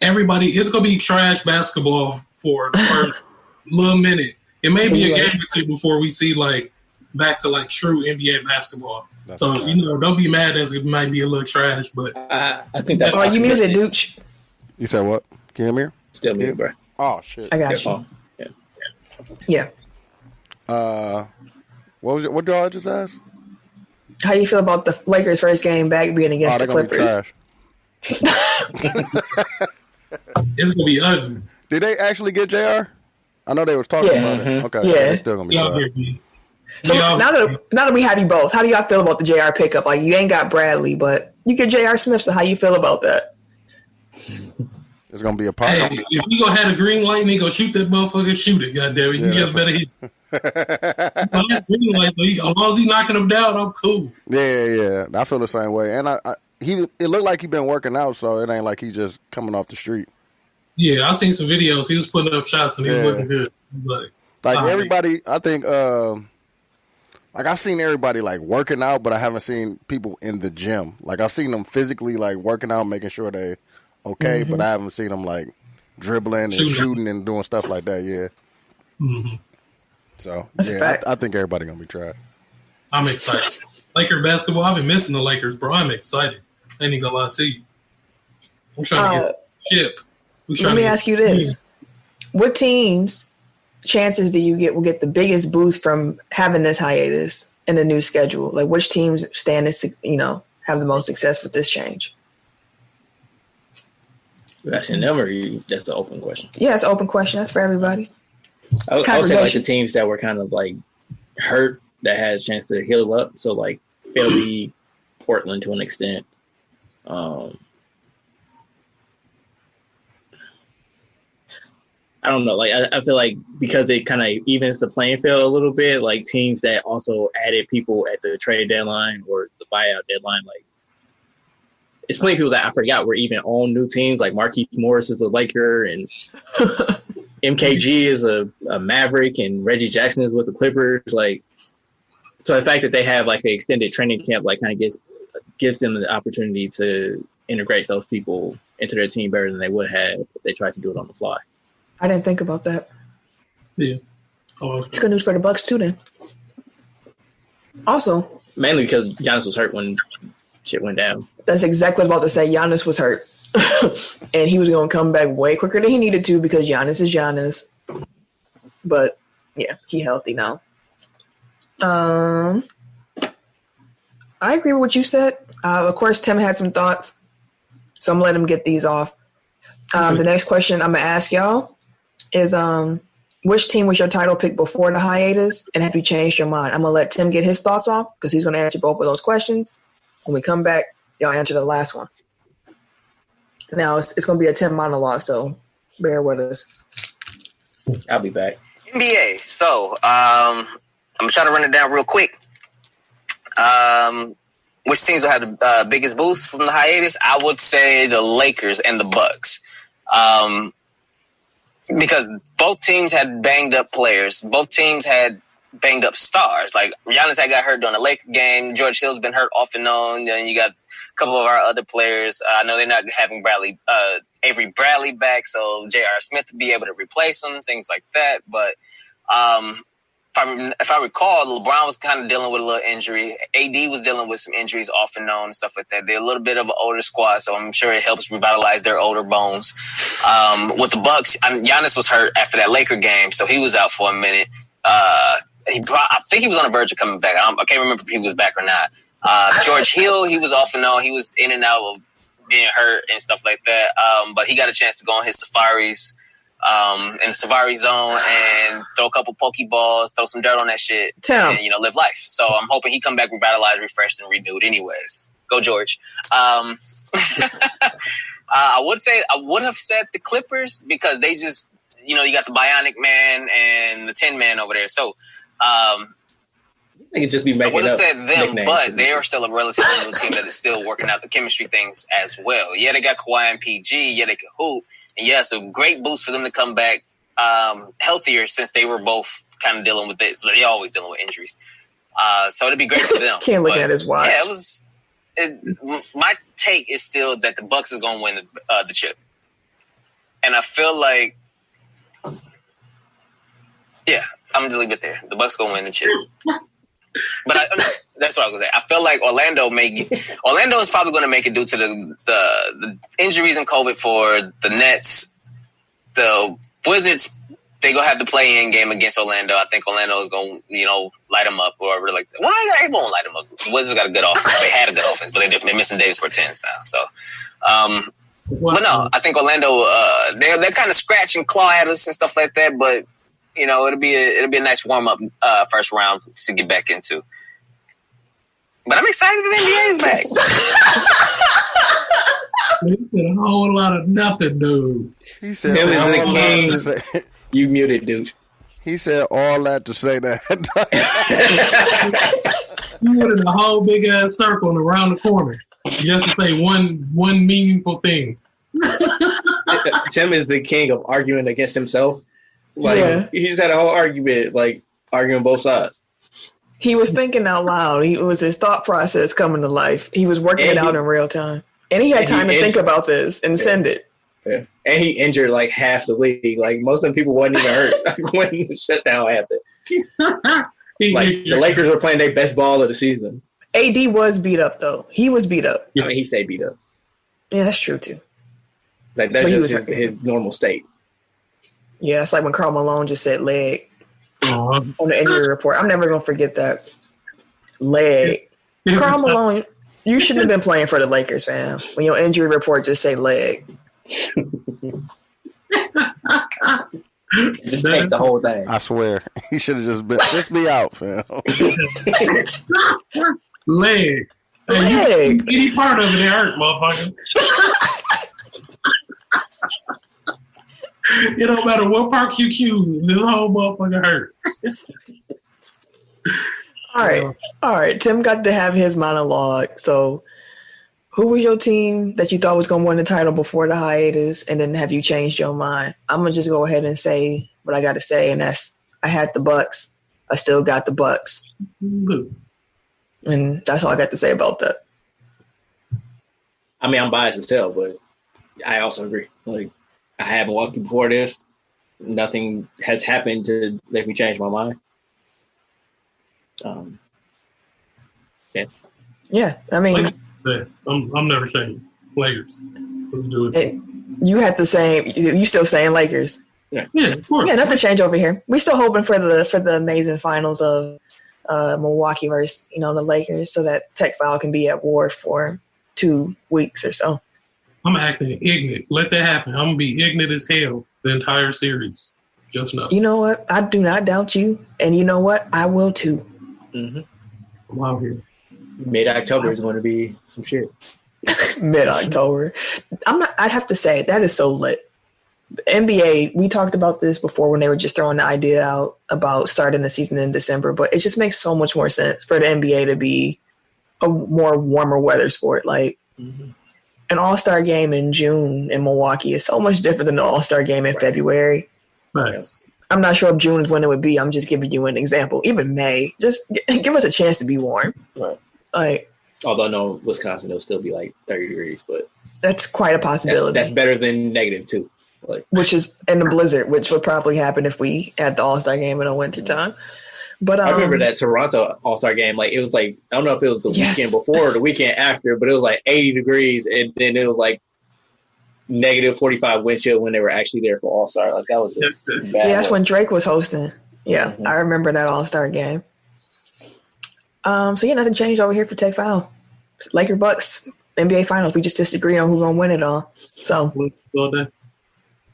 everybody, it's gonna be trash basketball for the first little minute. It may be a game or two before we see back to true NBA basketball. So don't be mad as it might be a little trash, but I think that's. Oh, you muted, Dooch. You said what? Can you hear me? Still muted, bro. Oh shit! I got you. Yeah. What did I just ask? How do you feel about the Lakers' first game back being against the Clippers? It's gonna be ugly. Did they actually get JR? I know they was talking about it. Okay, yeah, it's still gonna be trash. So now that we have you both, how do y'all feel about the JR pickup? Like, you ain't got Bradley, but you get J.R. Smith. So how you feel about that? It's gonna be a problem. Hey, if you gonna have a green light and he gonna shoot that motherfucker, shoot it. Goddamn it, you just better hit. Green light, as long as he knocking him down, I'm cool. Yeah. I feel the same way. And it looked like he been working out, so it ain't like he just coming off the street. Yeah, I seen some videos. He was putting up shots and he was looking good. Like everybody, I think. Like I've seen everybody like working out, but I haven't seen people in the gym. Like I've seen them physically like working out, making sure they okay, but I haven't seen them like dribbling and shooting and doing stuff like that. Yeah. Mm-hmm. So yeah, I think everybody gonna be tried. I'm excited. Laker basketball. I've been missing the Lakers, bro. I'm excited. I ain't even gonna lie to you. I'm trying to get the ship. Let me ask you this: what teams' chances do you will get the biggest boost from having this hiatus in the new schedule? Like, which teams stand to have the most success with this change? That's an number. That's the open question. Yeah, it's an open question. That's for everybody. I would say like the teams that were kind of like hurt that had a chance to heal up. So like Philly, Portland to an extent. I don't know. Like I feel like because it kind of evens the playing field a little bit. Like teams that also added people at the trade deadline or the buyout deadline. Like it's plenty of people that I forgot were even on new teams. Like Marquise Morris is a Laker and MKG is a Maverick and Reggie Jackson is with the Clippers. Like so the fact that they have like an extended training camp like kind of gives them the opportunity to integrate those people into their team better than they would have if they tried to do it on the fly. I didn't think about that. Yeah. It's good news for the Bucks too then. Also. Mainly because Giannis was hurt when shit went down. That's exactly what I was about to say. Giannis was hurt. And he was going to come back way quicker than he needed to because Giannis is Giannis. But, yeah, he healthy now. I agree with what you said. Of course, Tim had some thoughts. So I'm going to let him get these off. The next question I'm going to ask y'all is which team was your title pick before the hiatus, and have you changed your mind? I'm going to let Tim get his thoughts off because he's going to answer both of those questions. When we come back, y'all answer the last one. Now, it's going to be a Tim monologue, so bear with us. I'll be back. NBA. So, I'm going to try to run it down real quick. Which teams will have the biggest boost from the hiatus? I would say the Lakers and the Bucks. Because both teams had banged up players. Both teams had banged up stars. Like Giannis had got hurt during the Laker game. George Hill's been hurt off and on. Then you got a couple of our other players. I know they're not having Avery Bradley back, so J.R. Smith to be able to replace him, things like that. But if I recall, LeBron was kind of dealing with a little injury. AD was dealing with some injuries off and on and stuff like that. They're a little bit of an older squad, so I'm sure it helps revitalize their older bones. With the Bucks, Giannis was hurt after that Laker game, so he was out for a minute. I think he was on the verge of coming back. I can't remember if he was back or not. George Hill, he was off and on. He was in and out of being hurt and stuff like that. But he got a chance to go on his safaris in the safari zone and throw a couple Pokeballs, throw some dirt on that shit, and live life. So I'm hoping he come back revitalized, refreshed, and renewed. Anyways, go George. I would have said the Clippers because they just you got the Bionic Man and the Tin Man over there. So they could just be making. I would have said them, nicknames. but they are still a relatively new team that is still working out the chemistry things as well. Yeah, they got Kawhi and PG. Yeah, they can hoop. And yeah, so great boost for them to come back healthier since they were both kind of dealing with it. They're always dealing with injuries. So it'd be great for them. Can't look at his watch. Yeah, my take is still that the Bucks is going to win the chip. And I feel like, yeah, I'm going to leave it there. The Bucks going to win the chip. But that's what I was going to say. I feel like Orlando is probably going to make it due to the injuries and COVID for the Nets. The Wizards, they going to have the play-in game against Orlando. I think Orlando is going to, light them up or whatever like that. Well, they won't light them up. The Wizards got a good offense. They had a good offense, but they're missing Davis Bertans now. So, but no, I think Orlando, they're kind of scratch and claw at us and stuff like that, but You know, it'll be a nice warm up first round to get back into. But I'm excited that the NBA is back. He said a whole lot of nothing, dude. He said Him all is the that king. to say. You muted, dude. He said all that to say that. You went in a whole big ass circle and around the corner just to say one meaningful thing. Tim is the king of arguing against himself. Like he just had a whole argument, like arguing both sides. He was thinking out loud. It was his thought process coming to life. He was working it out in real time. And he had time to think about this and send it. Yeah. And he injured like half the league. Like most of the people wasn't even hurt when the shutdown happened. Like the Lakers were playing their best ball of the season. AD was beat up though. He was beat up. I mean, he stayed beat up. Yeah, that's true too. Like that's just his normal state. Yeah, it's like when Karl Malone just said leg on the injury report. I'm never gonna forget that. Leg. Karl Malone, you shouldn't have been playing for the Lakers, fam. When your injury report just say leg. Just take the whole thing. I swear, he should have just be out, fam. Leg. Leg. Any part of it hurt, motherfucker. It don't matter what parts you choose. This whole motherfucker hurt. All right. Tim got to have his monologue. So, who was your team that you thought was going to win the title before the hiatus, and then have you changed your mind? I'm gonna just go ahead and say what I got to say, and that's I had the Bucks. I still got the Bucks, and that's all I got to say about that. I mean, I'm biased as hell, but I also agree. Like, I had Milwaukee before this. Nothing has happened to make me change my mind. Yeah, I mean, I'm never saying Lakers. You had the same. You still saying Lakers? Yeah, of course. Yeah, nothing changed over here. We still hoping for the amazing finals of Milwaukee versus the Lakers, so that Tech File can be at war for 2 weeks or so. I'm acting ignorant. Let that happen. I'm gonna be ignorant as hell the entire series. Just know. You know what? I do not doubt you, and you know what? I will too. Mm-hmm. I'm out here. Mid-October is going to be some shit. Mid-October. I'd have to say that is so lit. The NBA, we talked about this before when they were just throwing the idea out about starting the season in December, but it just makes so much more sense for the NBA to be a more warmer weather sport. Like an All-Star game in June in Milwaukee is so much different than an All-Star game in February. Nice. I'm not sure if June is when it would be. I'm just giving you an example. Even May, just give us a chance to be warm. Right. Like, although no, Wisconsin, it'll still be like 30 degrees, but that's quite a possibility. That's better than -2. Like, which is in the blizzard, which would probably happen if we had the All-Star game in the wintertime. But I remember that Toronto All-Star game. Like, it was like, I don't know if it was the weekend before or the weekend after, but it was like 80 degrees, and then it was like -45 wind chill when they were actually there for All-Star. Like, that was bad. Yeah, that's when Drake was hosting. Yeah, I remember that All-Star game. So yeah, nothing changed over here for Tech File. Laker Bucks, NBA Finals. We just disagree on who's gonna win it all. So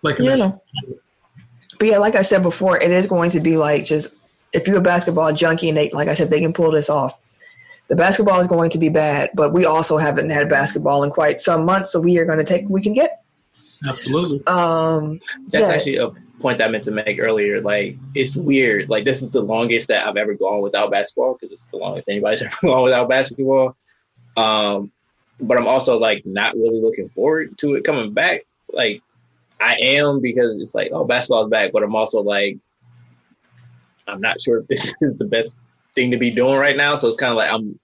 But yeah, like I said before, it is going to be like, just if you're a basketball junkie and they, like I said, they can pull this off. The basketball is going to be bad, but we also haven't had basketball in quite some months, so we are going to take what we can get. Absolutely. That's actually a point that I meant to make earlier. Like, it's weird. Like, this is the longest that I've ever gone without basketball, because it's the longest anybody's ever gone without basketball. But I'm also like not really looking forward to it coming back. Like, I am, because it's like, oh, basketball's back, but I'm also like, I'm not sure if this is the best thing to be doing right now. So it's kind of like I'm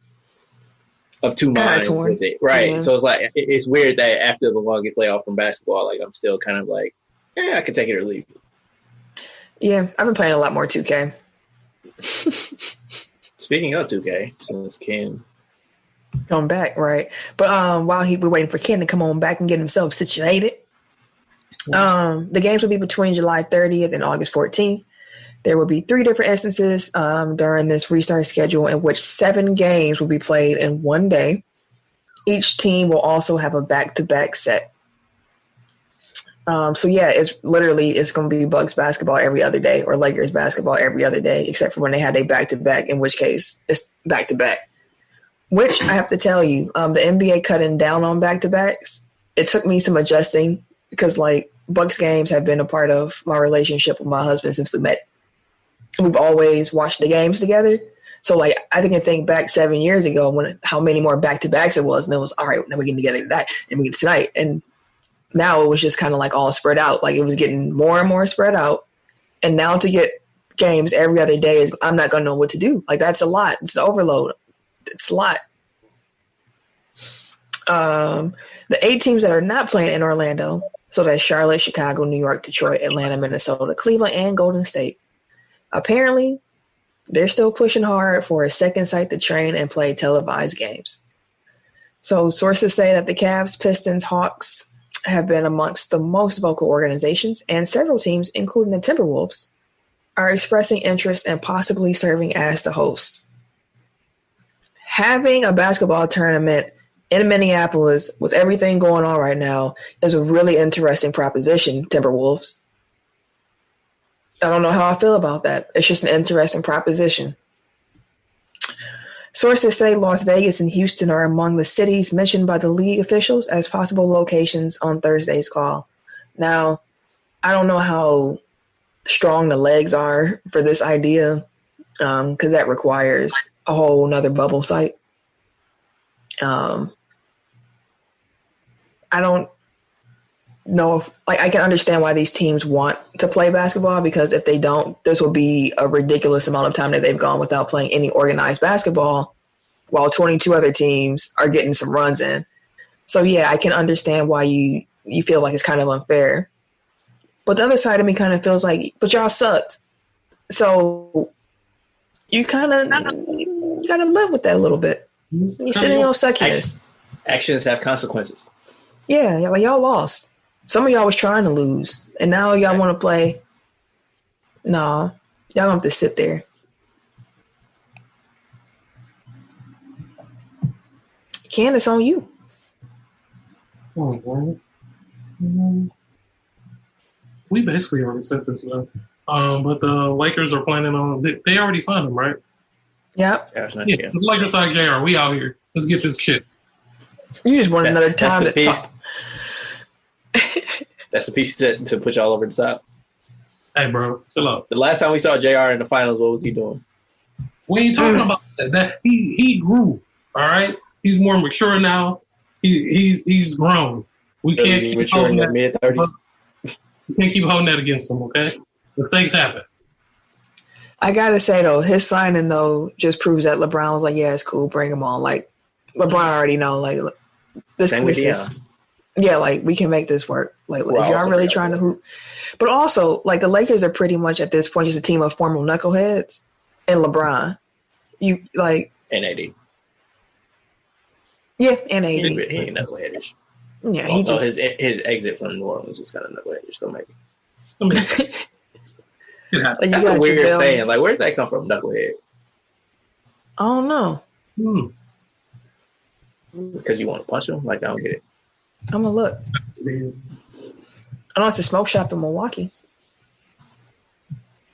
of two minds with it. Right. Yeah. So it's like, it's weird that after the longest layoff from basketball, like I'm still kind of like, I can take it or leave it. Yeah, I've been playing a lot more 2K. Speaking of 2K, since Ken come back, right? But while we're waiting for Ken to come on back and get himself situated, the games will be between July 30th and August 14th. There will be 3 different instances during this restart schedule in which 7 games will be played in one day. Each team will also have a back-to-back set. So yeah, it's going to be Bucks basketball every other day or Lakers basketball every other day, except for when they had a back-to-back, in which case it's back-to-back. Which I have to tell you, the NBA cutting down on back-to-backs, it took me some adjusting because like Bucks games have been a part of my relationship with my husband since we met. We've always watched the games together. So like I think back 7 years ago when how many more back-to-backs it was, and it was all right, now we're getting together tonight and we get tonight. And now it was just kind of like all spread out. Like it was getting more and more spread out. And now to get games every other day is I'm not gonna know what to do. Like that's a lot. It's an overload. It's a lot. The 8 teams that are not playing in Orlando, so that's Charlotte, Chicago, New York, Detroit, Atlanta, Minnesota, Cleveland, and Golden State. Apparently, they're still pushing hard for a second site to train and play televised games. So sources say that the Cavs, Pistons, Hawks have been amongst the most vocal organizations, and several teams, including the Timberwolves, are expressing interest in possibly serving as the hosts. Having a basketball tournament in Minneapolis with everything going on right now is a really interesting proposition, Timberwolves. I don't know how I feel about that. It's just an interesting proposition. Sources say Las Vegas and Houston are among the cities mentioned by the league officials as possible locations on Thursday's call. Now, I don't know how strong the legs are for this idea because that requires a whole nother bubble site. I don't know if I can understand why these teams want to play basketball because if they don't, this will be a ridiculous amount of time that they've gone without playing any organized basketball while 22 other teams are getting some runs in. So yeah, I can understand why you feel like it's kind of unfair. But the other side of me kind of feels like, but y'all sucked. So you gotta live with that a little bit. You sit in your suckiness. Actions have consequences. Yeah, y'all lost. Some of y'all was trying to lose, and now y'all want to play. Nah, y'all don't have to sit there. Ken, it's on you. Oh, we basically already said this, though. But the Lakers are planning on. They already signed him, right? Yep. Yeah. The Lakers signed JR. We out here. Let's get this shit. You just want another time to talk. That's the piece to put y'all over the top. Hey, bro, chill out. The last time we saw JR in the finals, what was he doing? We ain't talking about that. He grew. All right, he's more mature now. He's grown. We can't keep mature in the mid-30s. We can't keep holding that against him. Okay, mistakes happen. I gotta say though, his signing though just proves that LeBron was like, yeah, it's cool, bring him on. Like LeBron already know, like this is. Yeah, like we can make this work. Like if y'all really trying to hoop, but also like the Lakers are pretty much at this point just a team of former knuckleheads and LeBron. You like and AD. Yeah, and AD. He ain't knuckleheadish. Yeah, he just his exit from New Orleans was kind of knuckleheadish. So maybe. Like that's a weird saying. Like where did that come from, knucklehead? I don't know. Because you want to punch him? Like I don't get it. I'm gonna look. I know it's a smoke shop in Milwaukee.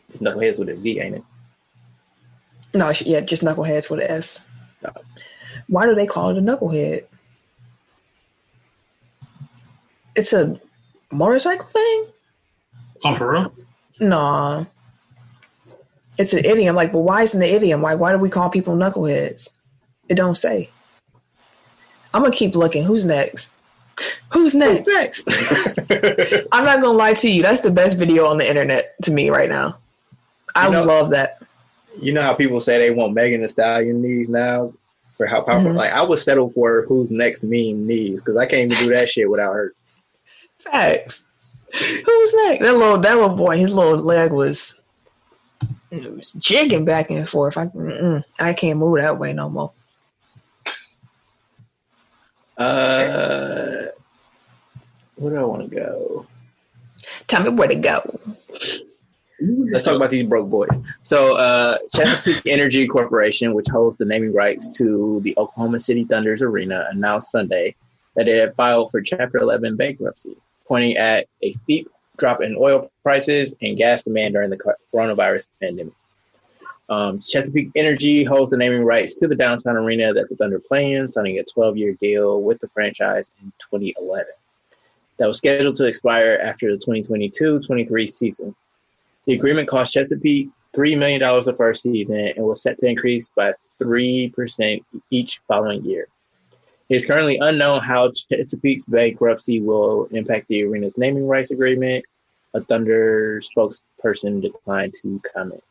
It's Knuckleheads with a Z, ain't it? No, yeah, just Knuckleheads with an S. No. Why do they call it a knucklehead? It's a motorcycle thing? Oh, for real? Nah. It's an idiom. Like, but why isn't it an idiom? Why do we call people knuckleheads? It don't say. I'm gonna keep looking. Who's next? Who's next? I'm not gonna lie to you. That's the best video on the internet to me right now. I love that. You know how people say they want Megan Thee Stallion knees now for how powerful? Mm-hmm. Like I would settle for who's next meme knees because I can't even do that shit without hurt. Facts. Who's next? That little boy. His little leg was jigging back and forth. I can't move that way no more. Where do I want to go? Tell me where to go. Let's talk about these broke boys. So, Chesapeake Energy Corporation, which holds the naming rights to the Oklahoma City Thunder's arena, announced Sunday that it had filed for Chapter 11 bankruptcy pointing at a steep drop in oil prices and gas demand during the coronavirus pandemic. Chesapeake Energy holds the naming rights to the downtown arena that the Thunder play in, signing a 12-year deal with the franchise in 2011. That was scheduled to expire after the 2022-23 season. The agreement cost Chesapeake $3 million the first season and was set to increase by 3% each following year. It is currently unknown how Chesapeake's bankruptcy will impact the arena's naming rights agreement. A Thunder spokesperson declined to comment.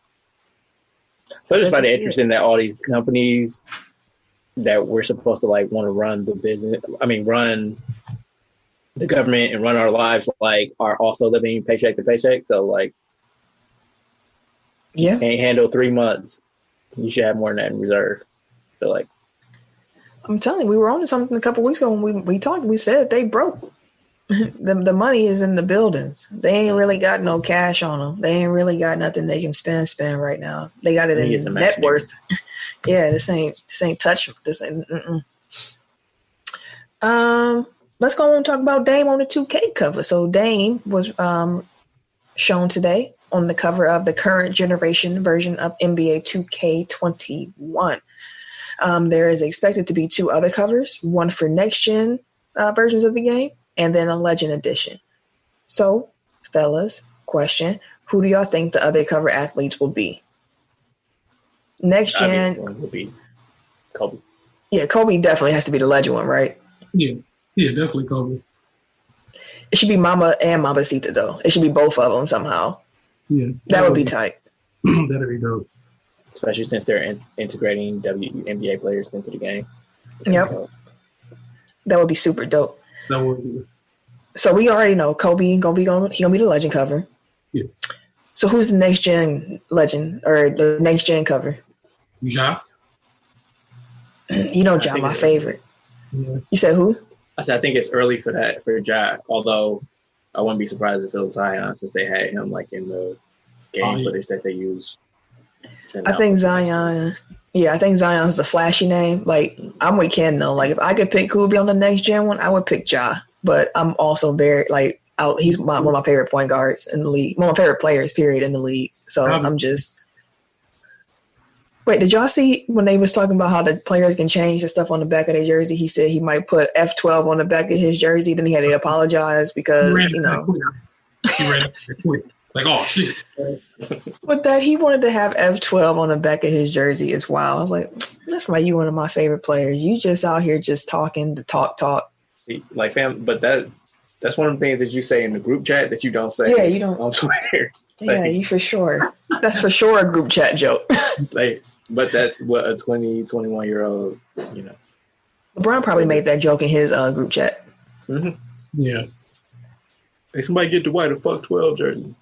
So I just find it interesting that all these companies that we're supposed to like want to run the business, run the government and run our lives, like are also living paycheck to paycheck. So like, yeah, can't handle 3 months. You should have more than that in reserve. So like, I'm telling you, we were on something a couple weeks ago when we talked. We said they broke. The money is in the buildings. They ain't really got no cash on them. They ain't really got nothing they can spend right now. They got it in net worth. Yeah, this ain't touch. This ain't. Let's go on and talk about Dame on the 2K cover. So Dame was shown today on the cover of the current generation version of NBA 2K21. There is expected to be 2 other covers, one for next gen versions of the game, and then a Legend Edition. So, fellas, question, who do y'all think the other cover athletes will be? Next gen will be Kobe. Yeah, Kobe definitely has to be the Legend one, right? Yeah, definitely Kobe. It should be Mama and Mamacita, though. It should be both of them somehow. Yeah. That would be tight. That'd be dope. Especially since they're integrating WNBA players into the game. Yep. That would be super dope. That would be. So we already know Kobe gonna be the Legend cover. Yeah. So who's the next gen Legend or the next gen cover? Ja. You know Ja, my favorite. Yeah. You said who? I think it's early for that for Ja. Although I wouldn't be surprised if it was Zion since they had him like in the game footage that they use. I think Zion. Yeah, I think Zion's the flashy name. Like, I'm with Ken though. Like, if I could pick who would be on the next gen one, I would pick Ja. But I'm also very out. He's one of my favorite point guards in the league. One of my favorite players, period, in the league. So I'm just. Wait, did y'all see when they was talking about how the players can change the stuff on the back of their jersey? He said he might put F12 on the back of his jersey. Then he had to apologize because He ran up quick. Like, oh shit. With that, he wanted to have F12 on the back of his jersey as well. I was like, that's why you one of my favorite players. You just out here just talking to talk. See, like fam, but that's one of the things that you say in the group chat that you don't say. Yeah, you don't on Twitter. Yeah, you for sure. That's for sure a group chat joke. But that's what a 20, 21-year-old, LeBron probably made that joke in his group chat. Mm-hmm. Yeah. Hey, somebody get Dwight a fuck 12 jersey.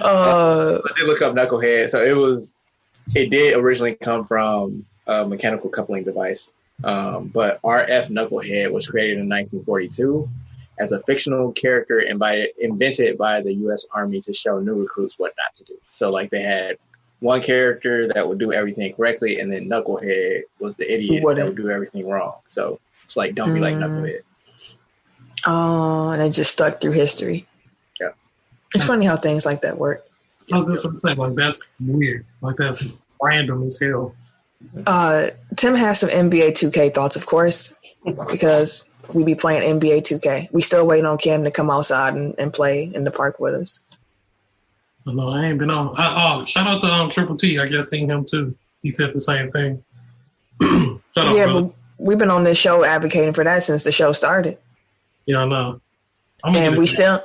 I did look up knucklehead. So it did originally come from a mechanical coupling device. But RF Knucklehead was created in 1942 as a fictional character invented by the U.S. Army to show new recruits what not to do. So like they had one character that would do everything correctly, and then Knucklehead was the idiot that would do everything wrong. So it's like, don't be like Knucklehead. Oh, and it just stuck through history. Yeah. It's funny how things like that work. I was just going to say, like, that's weird. Like, that's random as hell. Tim has some NBA 2K thoughts, of course, because we be playing NBA 2K. We still waiting on Cam to come outside and play in the park with us. No, I ain't been on. Shout out to Triple T. I just seen him too. He said the same thing. Shout out, brother. But we've been on this show advocating for that since the show started. Yeah, I know. And we still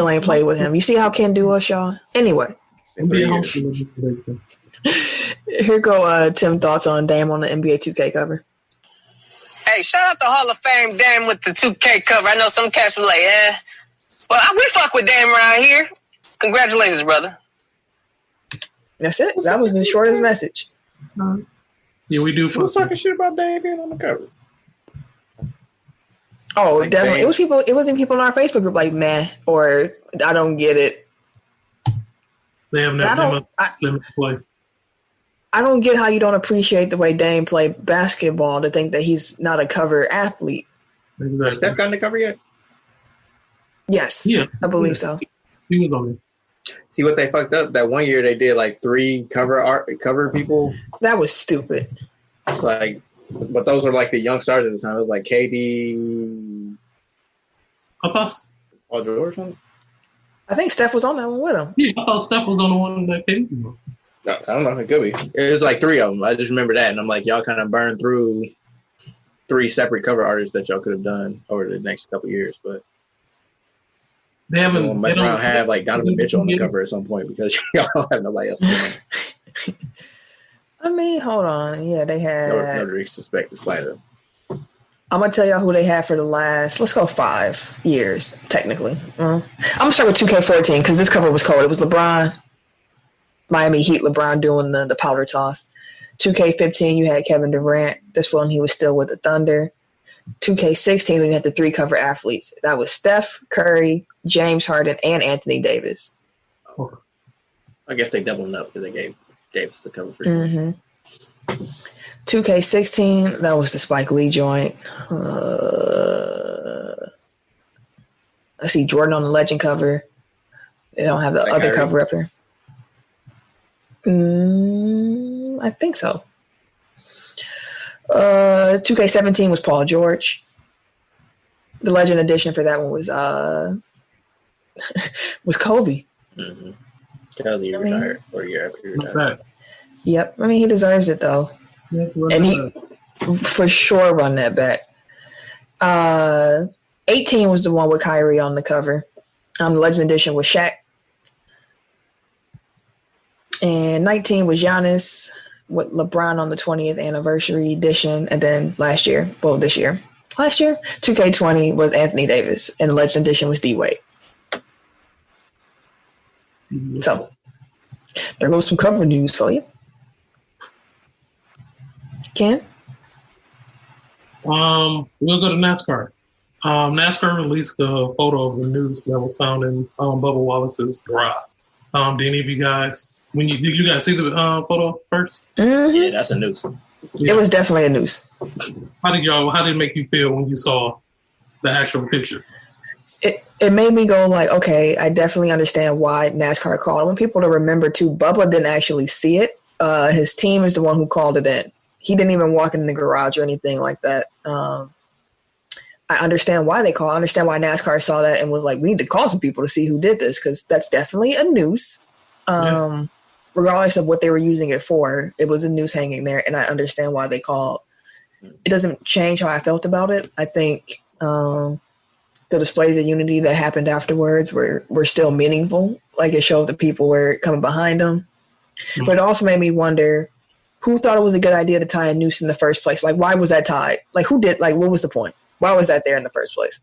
ain't played with him. You see how Ken do us, y'all? Anyway. Here go Tim thoughts on Dame on the NBA 2K cover. Hey, shout out to Hall of Fame Dame with the 2K cover. I know some cats were like, but we fuck with Dame around here. Congratulations, brother. That's it. That was the shortest message. Yeah, we do. Who's talking shit about Dame being on the cover? Oh, like definitely. Dame. It wasn't people in our Facebook group like, man, or I don't get it. They have no limit to play. I don't get how you don't appreciate the way Dame played basketball to think that he's not a cover athlete. Exactly. Steph got on the cover yet? Yes. Yeah. I believe so. He was on it. See what they fucked up? That one year they did like 3 cover people. That was stupid. It's like, but those were like the young stars at the time. It was like KD. I thought. Paul George on it? I think Steph was on that one with him. Yeah, I thought Steph was on the one that came. I don't know. It could be. It was like 3 of them. I just remember that, and I'm like, y'all kind of burned through 3 separate cover artists that y'all could have done over the next couple years, but they haven't mess around have like Donovan Mitchell on the cover at some point because y'all don't have nobody else. I mean, hold on. Yeah, they had. No disrespect to Spider. I'm gonna tell y'all who they had for the last. Let's go 5 years, technically. I'm gonna start with 2K14 because this cover was cold. It was LeBron, Miami Heat. LeBron doing the powder toss. 2K15, you had Kevin Durant. This one, he was still with the Thunder. 2K16, we had the 3 cover athletes. That was Steph Curry, James Harden, and Anthony Davis. I guess they doubled up because they gave Davis the cover for you. 2K16, that was the Spike Lee joint. I see Jordan on the Legend cover. They don't have the Like other Kyrie? cover up here. I think so. 2K17 was Paul George. The Legend edition for that one was Kobe. Mm-hmm. Tells you he retired for a year after he retired. Yep. I mean, he deserves it, though. And he for sure run that back. 18 was the one with Kyrie on the cover. The Legend edition was Shaq. And 19 was Giannis with LeBron on the 20th anniversary edition. And then this year, 2K20 was Anthony Davis. And the Legend edition was D-Wade. So, there goes some cover news for you. Ken? We'll go to NASCAR. NASCAR released a photo of the noose that was found in Bubba Wallace's garage. Did any of you guys, did you guys see the photo first? Mm-hmm. Yeah, that's a noose. Yeah. It was definitely a noose. How did it make you feel when you saw the actual picture? It made me go like, okay, I definitely understand why NASCAR called. I want people to remember too, Bubba didn't actually see it. His team is the one who called it in. He didn't even walk in the garage or anything like that. I understand why they called. I understand why NASCAR saw that and was like, we need to call some people to see who did this because that's definitely a noose. Regardless of what they were using it for, it was a noose hanging there, and I understand why they called. It doesn't change how I felt about it. I think the displays of unity that happened afterwards were still meaningful. Like it showed the people were coming behind them. Mm-hmm. But it also made me wonder who thought it was a good idea to tie a noose in the first place? Like, why was that tied? Like, who did? Like, what was the point? Why was that there in the first place?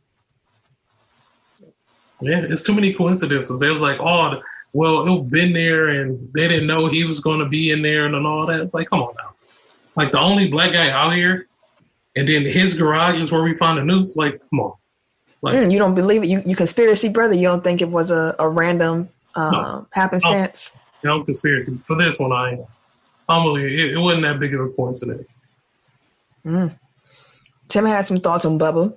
Yeah, it's too many coincidences. They was like, oh, well, it been there, and they didn't know he was going to be in there and all that. It's like, come on now. Like, the only black guy out here, and then his garage is where we found the noose. Like, come on. Like, you don't believe it? You conspiracy brother? You don't think it was a random happenstance? No conspiracy. For this one, I am. It wasn't that big of a coincidence. Tim had some thoughts on Bubba.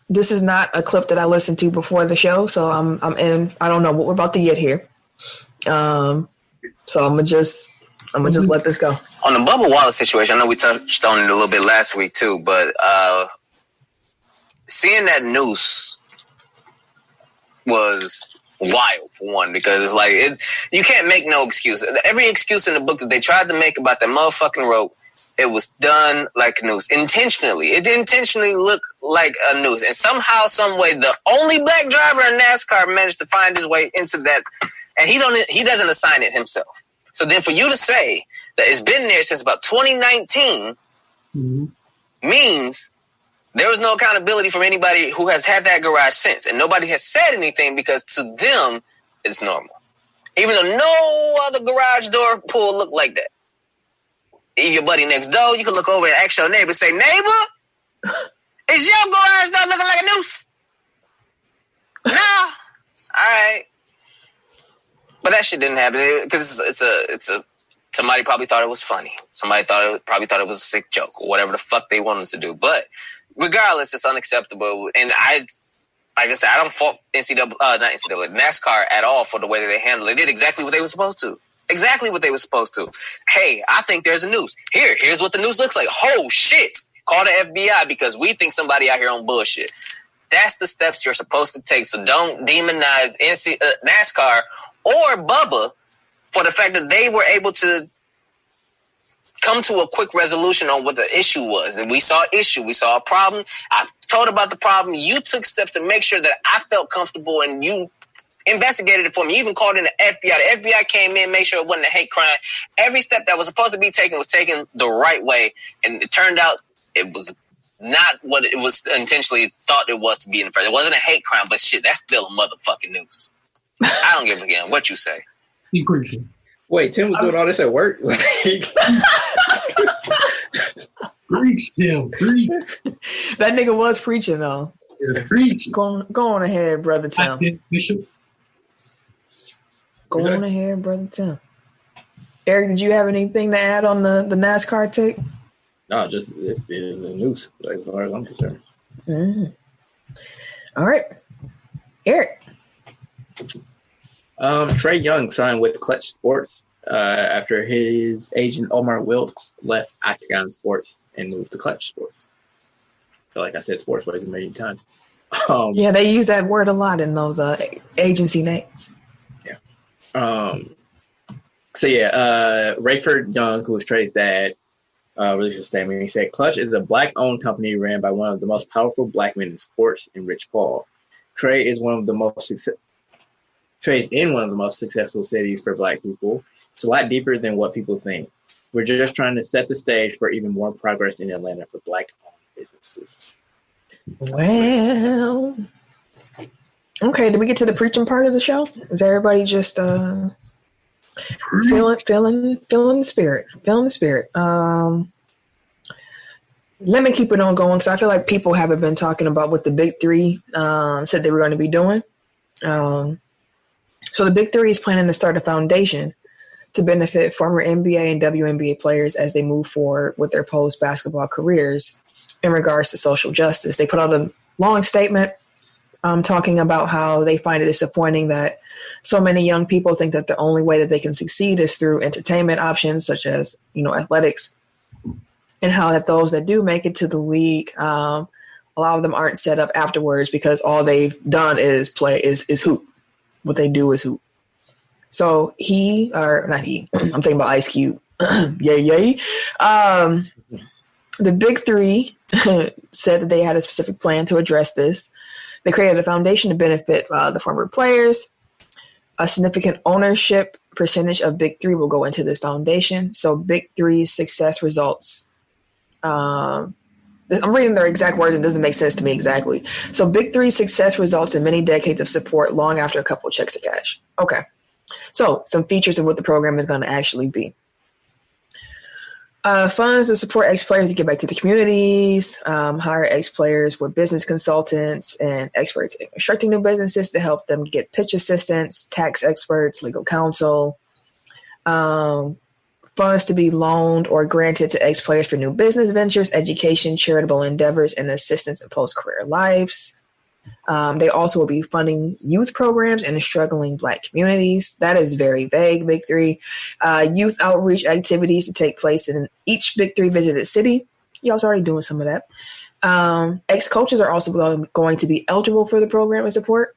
This is not a clip that I listened to before the show, so I'm in. I don't know what we're about to get here. So I'm gonna just let this go. On the Bubba Wallace situation, I know we touched on it a little bit last week too, but seeing that noose was wild for one, because it's like you can't make no excuse. Every excuse in the book that they tried to make about that motherfucking rope, it was done like a noose intentionally. It intentionally looked like a noose, and somehow, some way, the only black driver in NASCAR managed to find his way into that, and he doesn't assign it himself. So then, for you to say that it's been there since about 2019 means there was no accountability from anybody who has had that garage since, and nobody has said anything because to them it's normal, even though no other garage door pull looked like that. If your buddy next door, you can look over and ask your neighbor, say, neighbor, is your garage door looking like a noose? Nah. All right. But that shit didn't happen because it's a somebody probably thought it was funny. Somebody probably thought it was a sick joke or whatever the fuck they wanted to do. But regardless, it's unacceptable. And like I said, I don't fault NASCAR at all for the way that they handled it. They did exactly what they were supposed to. Exactly what they were supposed to. Hey, I think there's a noose. Here's what the noose looks like. Oh, shit. Call the FBI because we think somebody out here on bullshit. That's the steps you're supposed to take. So don't demonize NASCAR or Bubba for the fact that they were able to come to a quick resolution on what the issue was. And we saw issue. We saw a problem. I told about the problem. You took steps to make sure that I felt comfortable and you investigated it for me. You even called in the FBI. The FBI came in, made sure it wasn't a hate crime. Every step that was supposed to be taken was taken the right way. And it turned out it was not what it was intentionally thought it was to be in the first. It wasn't a hate crime, but shit, that's still a motherfucking noose. I don't give a damn what you say. Be preaching. Wait, Tim was doing all this at work? Preach, Tim. Preach. That nigga was preaching though. Yeah, preach. Go on ahead, brother Tim. Bishop. Go on ahead, brother Tim. Eric, did you have anything to add on the NASCAR take? No, just it is a noose, like, as far as I'm concerned. Mm. All right, Eric. Trey Young signed with Clutch Sports after his agent Omar Wilkes left Octagon Sports and moved to Clutch Sports. I feel like I said sports way too many times. Yeah, they use that word a lot in those agency names. Yeah. Rayford Young, who was Trey's dad, released a statement. He said, "Clutch is a black-owned company ran by one of the most powerful black men in sports, in Rich Paul. Trey is in one of the most successful cities for black people. It's a lot deeper than what people think. We're just trying to set the stage for even more progress in Atlanta for black-owned businesses." Well, okay. Did we get to the preaching part of the show? Is everybody just feeling the spirit? Feeling the spirit. Let me keep it on going because I feel like people haven't been talking about what the Big Three said they were going to be doing. So the Big Three is planning to start a foundation to benefit former NBA and WNBA players as they move forward with their post-basketball careers in regards to social justice. They put out a long statement talking about how they find it disappointing that so many young people think that the only way that they can succeed is through entertainment options such as, athletics, and how that those that do make it to the league, a lot of them aren't set up afterwards because all they've done is play is hoop. What they do is hoop. So I'm thinking about Ice Cube. Yay. The Big Three said that they had a specific plan to address this. They created a foundation to benefit the former players. A significant ownership percentage of Big Three will go into this foundation. So Big Three's success results. I'm reading their exact words and it doesn't make sense to me exactly. So Big Three's success results in many decades of support long after a couple of checks of cash. Okay. So some features of what the program is going to actually be. Funds to support ex-players to get back to the communities, hire ex-players with business consultants and experts in constructing new businesses to help them get pitch assistance, tax experts, legal counsel. Funds to be loaned or granted to ex-players for new business ventures, education, charitable endeavors, and assistance in post-career lives. They also will be funding youth programs in struggling Black communities. That is very vague, Big Three. Youth outreach activities to take place in each Big Three visited city. Y'all's already doing some of that. Ex-coaches are also going to be eligible for the program and support.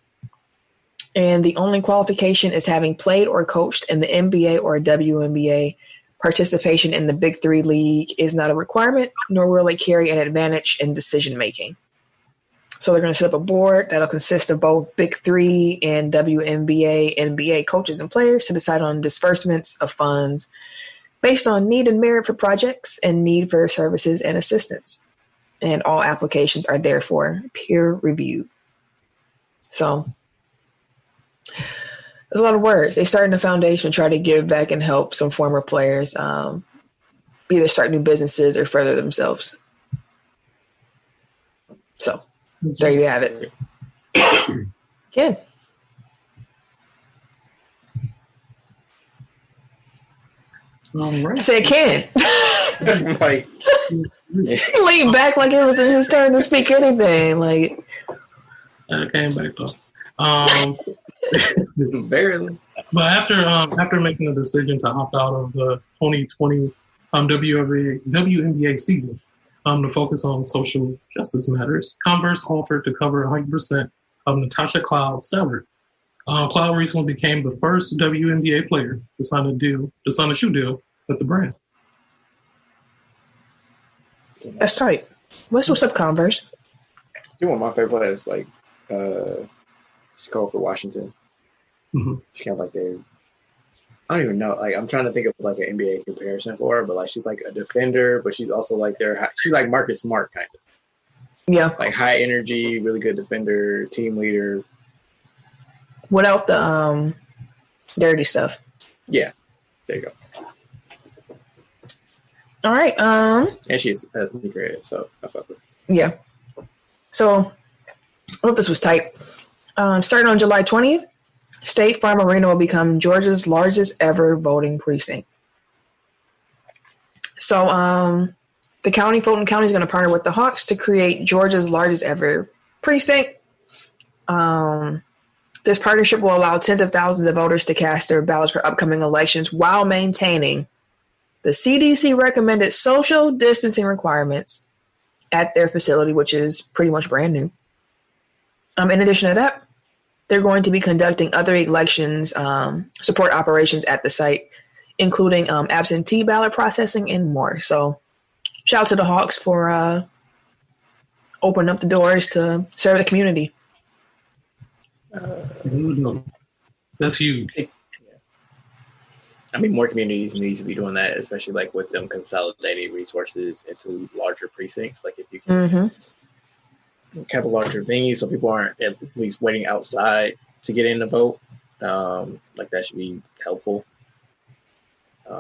And the only qualification is having played or coached in the NBA or WNBA. Participation in the Big Three league is not a requirement, nor will it carry an advantage in decision-making. So they're going to set up a board that'll consist of both Big Three and WNBA, NBA coaches and players to decide on disbursements of funds based on need and merit for projects and need for services and assistance. And all applications are therefore peer-reviewed. So there's a lot of words. They started a foundation to try to give back and help some former players either start new businesses or further themselves. So there you have it. Ken. All right. I said Ken. Like, He leaned back like it was his turn to speak anything. Like, I came back though. Barely. But after making the decision to opt out of the 2020 WNBA season to focus on social justice matters, Converse offered to cover 100% of Natasha Cloud's salary. Cloud recently became the first WNBA player to sign a shoe deal with the brand. that's tight. What's up, Converse? She's one of my favorite players. Like, she's called for Washington. Mm-hmm. She's kind of like their. I don't even know. Like, I'm trying to think of like an NBA comparison for her, but like she's like a defender, but she's also like she's like Marcus Smart kind of. Yeah. Like high energy, really good defender, team leader. Without the dirty stuff. Yeah, there you go. All right. And she's a sneaker head, so I fuck with her. Yeah. So, I thought this was tight. Starting on July 20th, State Farm Arena will become Georgia's largest ever voting precinct. So, Fulton County is going to partner with the Hawks to create Georgia's largest ever precinct. This partnership will allow tens of thousands of voters to cast their ballots for upcoming elections while maintaining the CDC recommended social distancing requirements at their facility, which is pretty much brand new. In addition to that, they're going to be conducting other elections support operations at the site, including absentee ballot processing and more. So shout out to the Hawks for opening up the doors to serve the community. That's huge. I mean, more communities need to be doing that, especially like with them consolidating resources into larger precincts. Like if you can have a larger venue so people aren't at least waiting outside to get in to vote, like that should be helpful.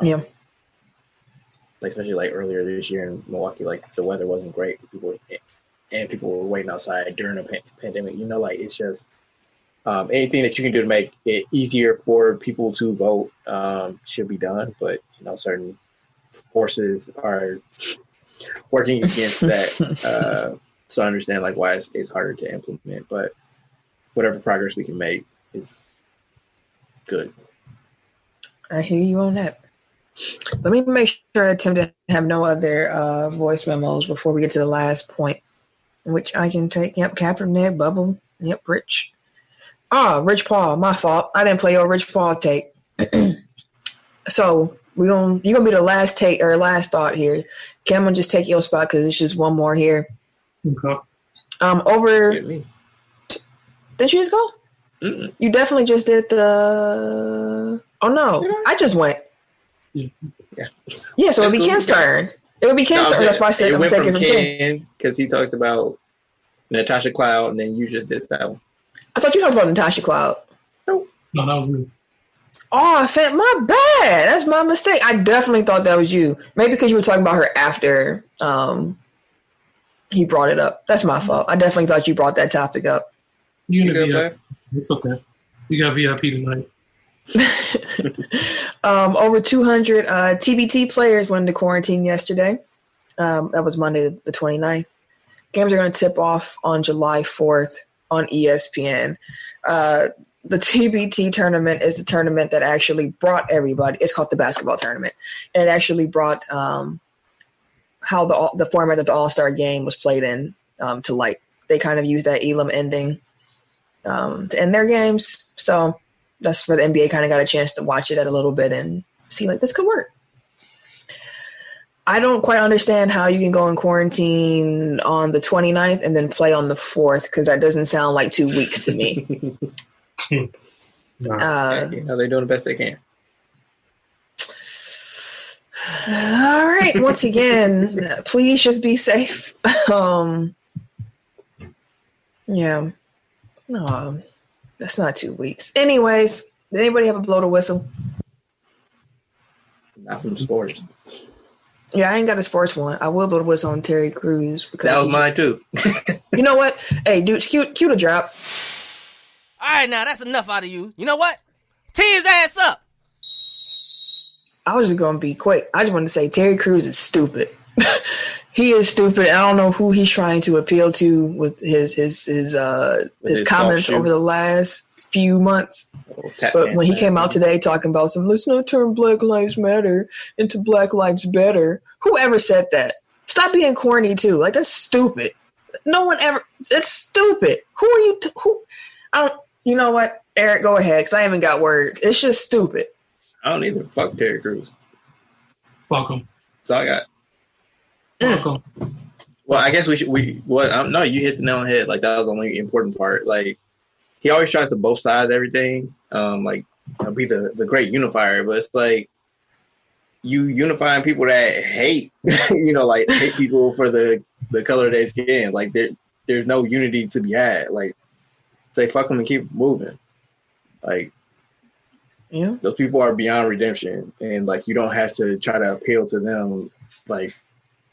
Yeah. Like especially like earlier this year in Milwaukee, like the weather wasn't great. People were waiting outside during a pandemic. You know, like it's just anything that you can do to make it easier for people to vote should be done. But you know, certain forces are working against that. So I understand like why it's harder to implement. But whatever progress we can make is good. I hear you on that. Let me make sure I attempt to have no other voice memos before we get to the last point, which I can take. Yep, Kaepernick, Bubble. Yep, Rich. Rich Paul, my fault. I didn't play your Rich Paul take. So you're gonna be the last take or last thought here. Can I just take your spot because it's just one more here. Okay. Didn't you just go? Mm-mm. You definitely just did the. Oh no, I just went. Yeah, so it would be Ken's turn. It would be Ken's turn. That's why I said I'm taking from Ken because he talked about Natasha Cloud, and then you just did that one. I thought you talked about Natasha Cloud. No, that was me. Oh, my bad. That's my mistake. I definitely thought that was you. Maybe because you were talking about her after he brought it up. That's my fault. I definitely thought you brought that topic up. You good, VIP. It's okay. You got VIP tonight. Over 200 TBT players went into quarantine yesterday. That was Monday the 29th. Games are going to tip off on July 4th on ESPN. The TBT tournament is the tournament that actually brought everybody. It's called the basketball tournament. And it actually brought how the format that the All-Star game was played in to light. They kind of used that Elam ending to end their games. So that's where the NBA kind of got a chance to watch it a little bit and see like this could work. I don't quite understand how you can go in quarantine on the 29th and then play on the 4th because that doesn't sound like 2 weeks to me. They're doing the best they can. All right. Once again, please just be safe. Yeah. No, that's not 2 weeks. Anyways, did anybody have a blow to whistle? Not from sports. Yeah, I ain't got a sports one. I will blow the whistle on Terry Crews. Because that was mine too. You know what? Hey, dude, cue the drop. All right, now that's enough out of you. You know what? Tee his ass up. I was just going to be quick. I just wanted to say Terry Crews is stupid. He is stupid. I don't know who he's trying to appeal to with his comments over the last few months. But when he came out today talking about let's not turn Black Lives Matter into Black Lives Better. Whoever said that? Stop being corny too. Like, that's stupid. No one ever. It's stupid. Who are you? You know what, Eric? Go ahead, because I haven't got words. It's just stupid. I don't either. Fuck Terry Crews. Fuck him. That's all I got. Fuck him. Well, I guess no, you hit the nail on the head. Like, that was the only important part. Like, he always tries to both sides of everything. Like, be the great unifier, but it's like you unifying people that hate, like hate people for the color of their skin. Like, there's no unity to be had. Like, say fuck them and keep moving. Like, yeah, those people are beyond redemption, and like, you don't have to try to appeal to them like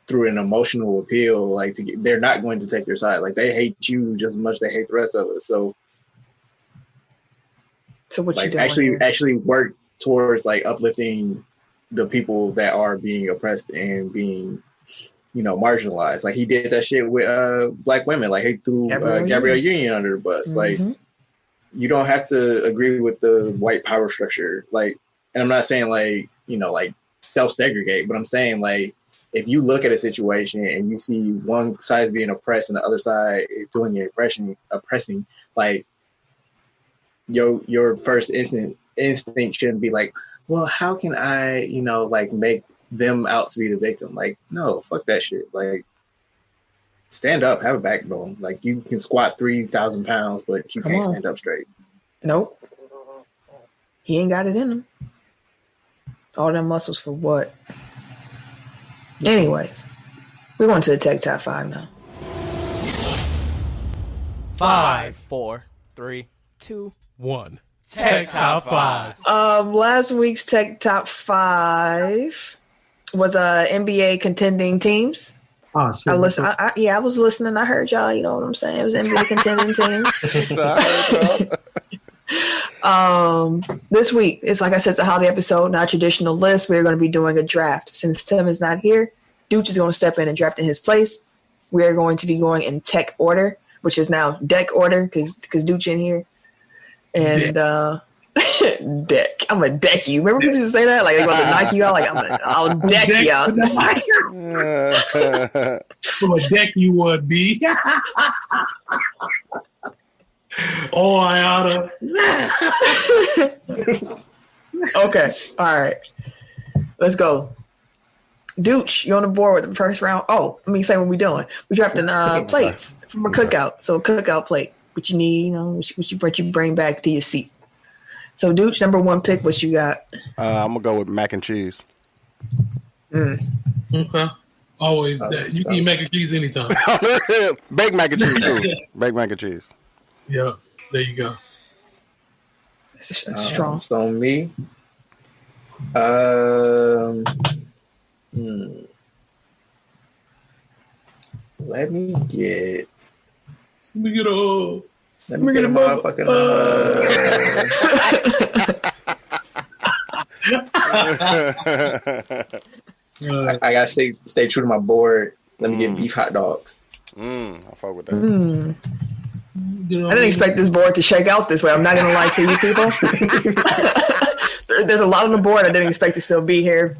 through an emotional appeal. Like, they're not going to take your side. Like, they hate you just as much as they hate the rest of us. So what like, you doing? actually work towards like uplifting the people that are being oppressed and being, marginalized. Like, he did that shit with black women. Like, he threw Gabrielle Union under the bus. Mm-hmm. Like, you don't have to agree with the white power structure. Like, and I'm not saying like, like self-segregate, but I'm saying like, if you look at a situation and you see one side is being oppressed and the other side is doing the oppressing, like, your first instinct shouldn't be like, well, how can I, like, make them out to be the victim? Like, no, fuck that shit. Like, stand up, have a backbone. Like, you can squat 3,000 pounds, but you can't stand up straight. Nope. He ain't got it in him. All them muscles for what? Anyways, we're going to the Tech Top 5 now. 5, 4, 3, 2, 1. Tech Top 5. Last week's Tech Top 5 was NBA contending teams. Oh, shit. I was listening. I heard y'all. You know what I'm saying? It was NBA contending teams. This week, it's like I said, it's a holiday episode, not a traditional list. We're going to be doing a draft. Since Tim is not here, Dooch is going to step in and draft in his place. We are going to be going in tech order, which is now deck order because Dooch in here. And deck. I'm gonna deck you. Remember people used to say that? Like, they're going to knock you out. Like, I'll deck you out. So a deck you would be. Oh, I oughta. Okay. All right. Let's go. Dooch, you're on the board with the first round. Oh, let me say what we're doing. We're drafting plates from a cookout. So a cookout plate. What you need, what you bring back to your seat. So, Dooch, number 1 pick, what you got? I'm going to go with mac and cheese. Okay. Always. You can eat mac and cheese anytime. Baked mac and cheese, too. Baked mac and cheese. Yeah, there you go. That's strong. So on me, let me get a motherfucking. I gotta stay true to my board. Let me get beef hot dogs. I fuck with that. I didn't expect this board to shake out this way. I'm not gonna lie to you people. There's a lot on the board I didn't expect to still be here.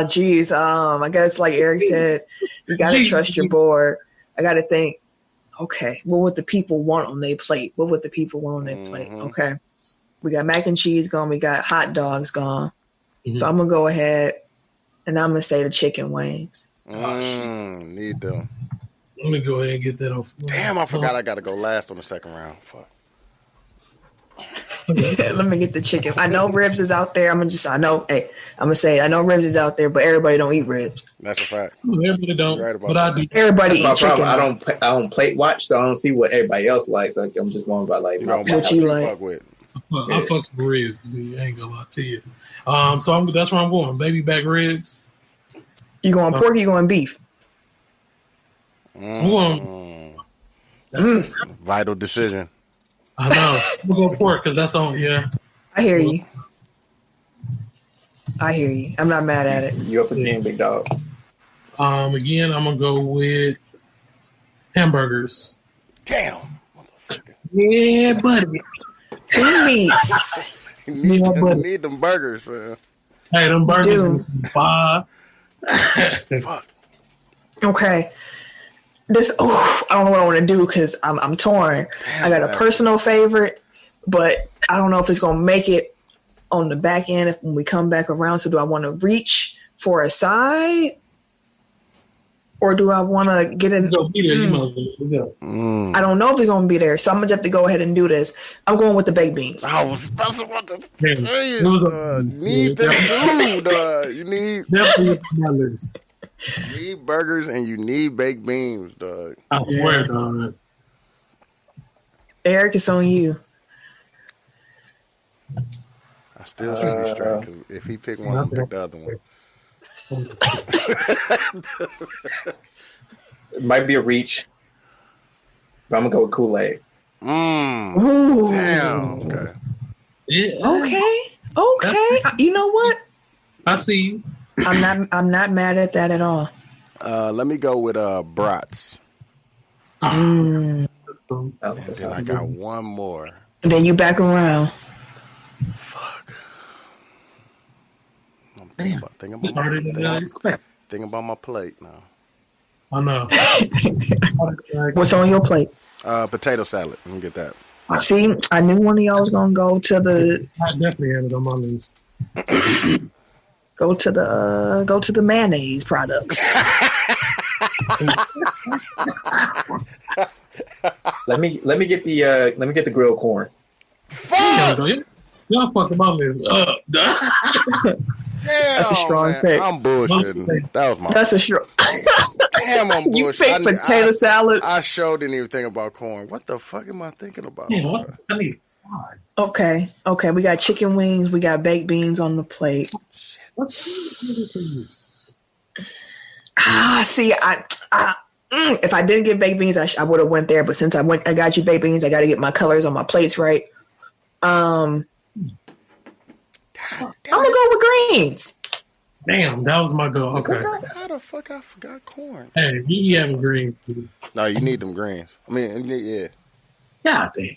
Geez. I guess like Eric said, you gotta trust your board. I gotta think, okay, what would the people want on their plate? Okay. We got mac and cheese gone. We got hot dogs gone. So I'm gonna go ahead and I'm gonna say the chicken wings. Need them. Let me go ahead and get that off. Damn, I forgot I got to go last on the second round. Fuck. Let me get the chicken. I know ribs is out there. I'm gonna say I know ribs is out there, but everybody don't eat ribs. That's a fact. Everybody don't, right, but I do. Everybody eat chicken. I don't plate watch, so I don't see what everybody else likes. Like, I'm just going by like what you like. Fuck with. I fuck with ribs. Dude. I ain't gonna lie to you. So that's where I'm going. Baby back ribs. You going pork? Or you going beef? I'm going. Vital decision. I know. We'll go pork because that's on. Yeah. I hear you. I'm not mad at it. You up again, big dog? Again, I'm gonna go with hamburgers. Damn. Yeah, buddy. 2 meats. You need them burgers, man. Hey, them burgers are 5. Fuck. Okay. I don't know what I want to do because I'm torn. Damn, I got a personal favorite, but I don't know if it's gonna make it on the back end when we come back around. So do I want to reach for a side? Or do I want to get in? Go be there, I don't know if it's going to be there, so I'm going to have to go ahead and do this. I'm going with the baked beans. I was about to say it. Need them too, You need definitely my list. You need burgers and you need baked beans, dog. I swear, dog. Eric, it's on you. I still should be straight because if he picked one, I'll pick the other one. It might be a reach, but I'm gonna go with Kool-Aid. Ooh. Damn. Okay. Yeah. Okay. You know what? I see you. I'm not mad at that at all. Let me go with brats. Oh, And then I got one more. And then you back around. Fuck. I'm Damn. thinking about my plate now. I know. What's on your plate? Potato salad. Let me get that. See, I knew one of y'all was gonna go to the. I definitely had it on my list. Go to the mayonnaise products. let me get the grilled corn. Fuck! Y'all fucking my list up. Damn, That's a strong pick. I'm bullshitting. That was my. That's a strong. Damn, I'm bullshitting. You picked potato salad. I sure didn't even think about corn. What the fuck am I thinking about? Yeah, I need slide. Okay. We got chicken wings. We got baked beans on the plate. What's for you? See, if I didn't get baked beans, I would have went there. But since I got you baked beans. I got to get my colors on my plates right. I'm gonna go with greens. Damn, that was my goal. Okay. How the fuck I forgot corn? Hey, you having greens? No, you need them greens. I mean, yeah. God damn.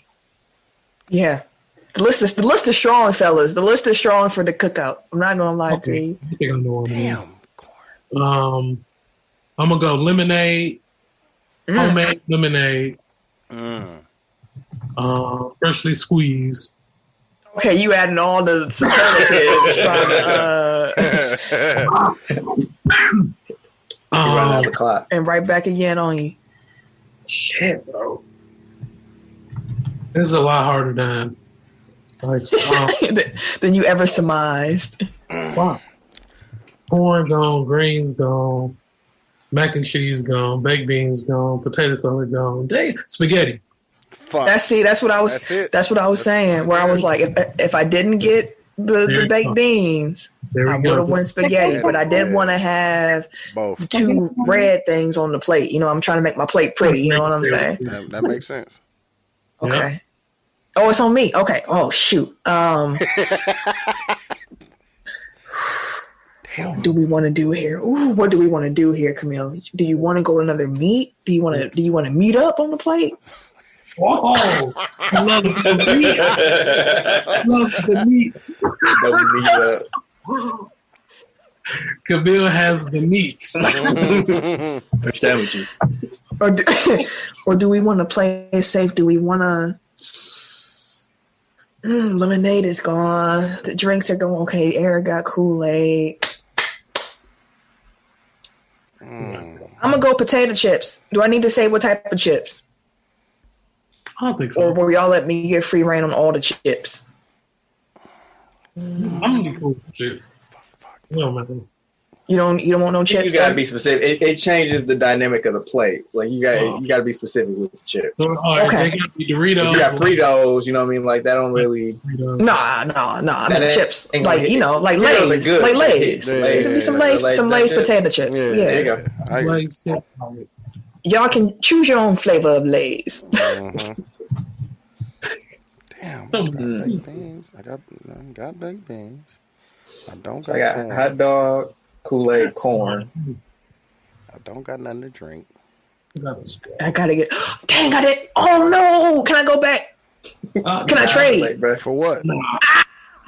Yeah. The list is strong, fellas. The list is strong for the cookout. I'm not gonna lie to you. I think I know what Damn, corn. I'm gonna go lemonade, homemade lemonade, freshly squeezed. Okay, you adding all the superlatives, trying to and right back again on you. Shit, bro. This is a lot harder than than you ever surmised. Wow. Corn gone, greens gone, mac and cheese gone, baked beans gone, potato salad gone. Dang, spaghetti. Fuck. That's what I was saying. Where I was like, if I didn't get the baked beans, I would have went spaghetti. But I did want to have both. The 2 red things on the plate. You know, I'm trying to make my plate pretty. You know what I'm saying? That makes sense. Okay. Yeah. Oh, it's on me. Okay. Oh, shoot. Do we want to do here? Ooh, what do we want to do here, Camille? Do you want to go another meat? Do you want to meet up on the plate? Oh, I love the meat. Love the meat. Camille has the meats. Or sandwiches. Or do we want to play it safe? Do we want to... lemonade is gone. The drinks are going. Okay, Eric got Kool-Aid. I'm going to go potato chips. Do I need to say what type of chips? I don't think so. Or will y'all let me get free reign on all the chips? I'm going to be cool with chips. No, man. You don't want no chips? You gotta be specific. It changes the dynamic of the plate. Like you gotta be specific with the chips. So, okay. They got the Doritos. If you got Fritos, you know what I mean? Like that don't really. Nah. I mean chips. Like like Lay's. Like Lay's. There's gonna be some Lay's potato chips. Yeah. There you go. Lay's chips. Y'all can choose your own flavor of Lay's. Damn. Baked beans. I got baked beans. I got hot dog, Kool-Aid, corn. I don't got nothing to drink. I gotta get. Dang, I didn't. Oh no! Can I go back? Can I trade? For what?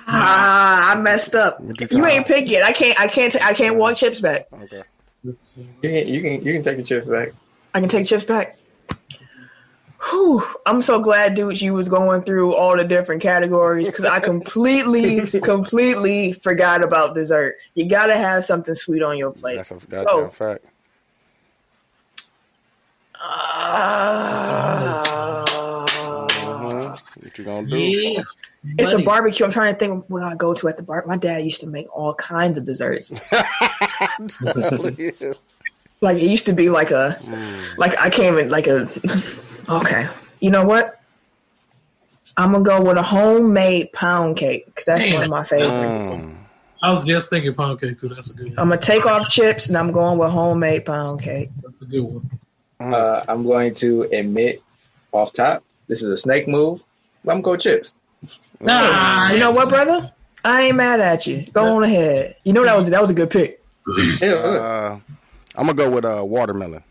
I messed up. You ain't pick it. I can't walk chips back. Okay. You can take the chips back. I can take chips back. Whew. I'm so glad, dude, you was going through all the different categories because I completely forgot about dessert. You gotta have something sweet on your plate. That's a fact. What you gonna do? Yeah. It's a barbecue. I'm trying to think what I go to at the bar. My dad used to make all kinds of desserts. Like it used to be like a, like I came in like a. Okay, you know what? I'm gonna go with a homemade pound cake because that's one of my favorites. I was just thinking pound cake too. That's a good one. I'm gonna take off chips and I'm going with homemade pound cake. That's a good one. I'm going to admit off top, this is a snake move. But I'm going to go chips. Nah, you know what, brother? I ain't mad at you. Go on ahead. You know that was a good pick. Yeah, I'm gonna go with watermelon.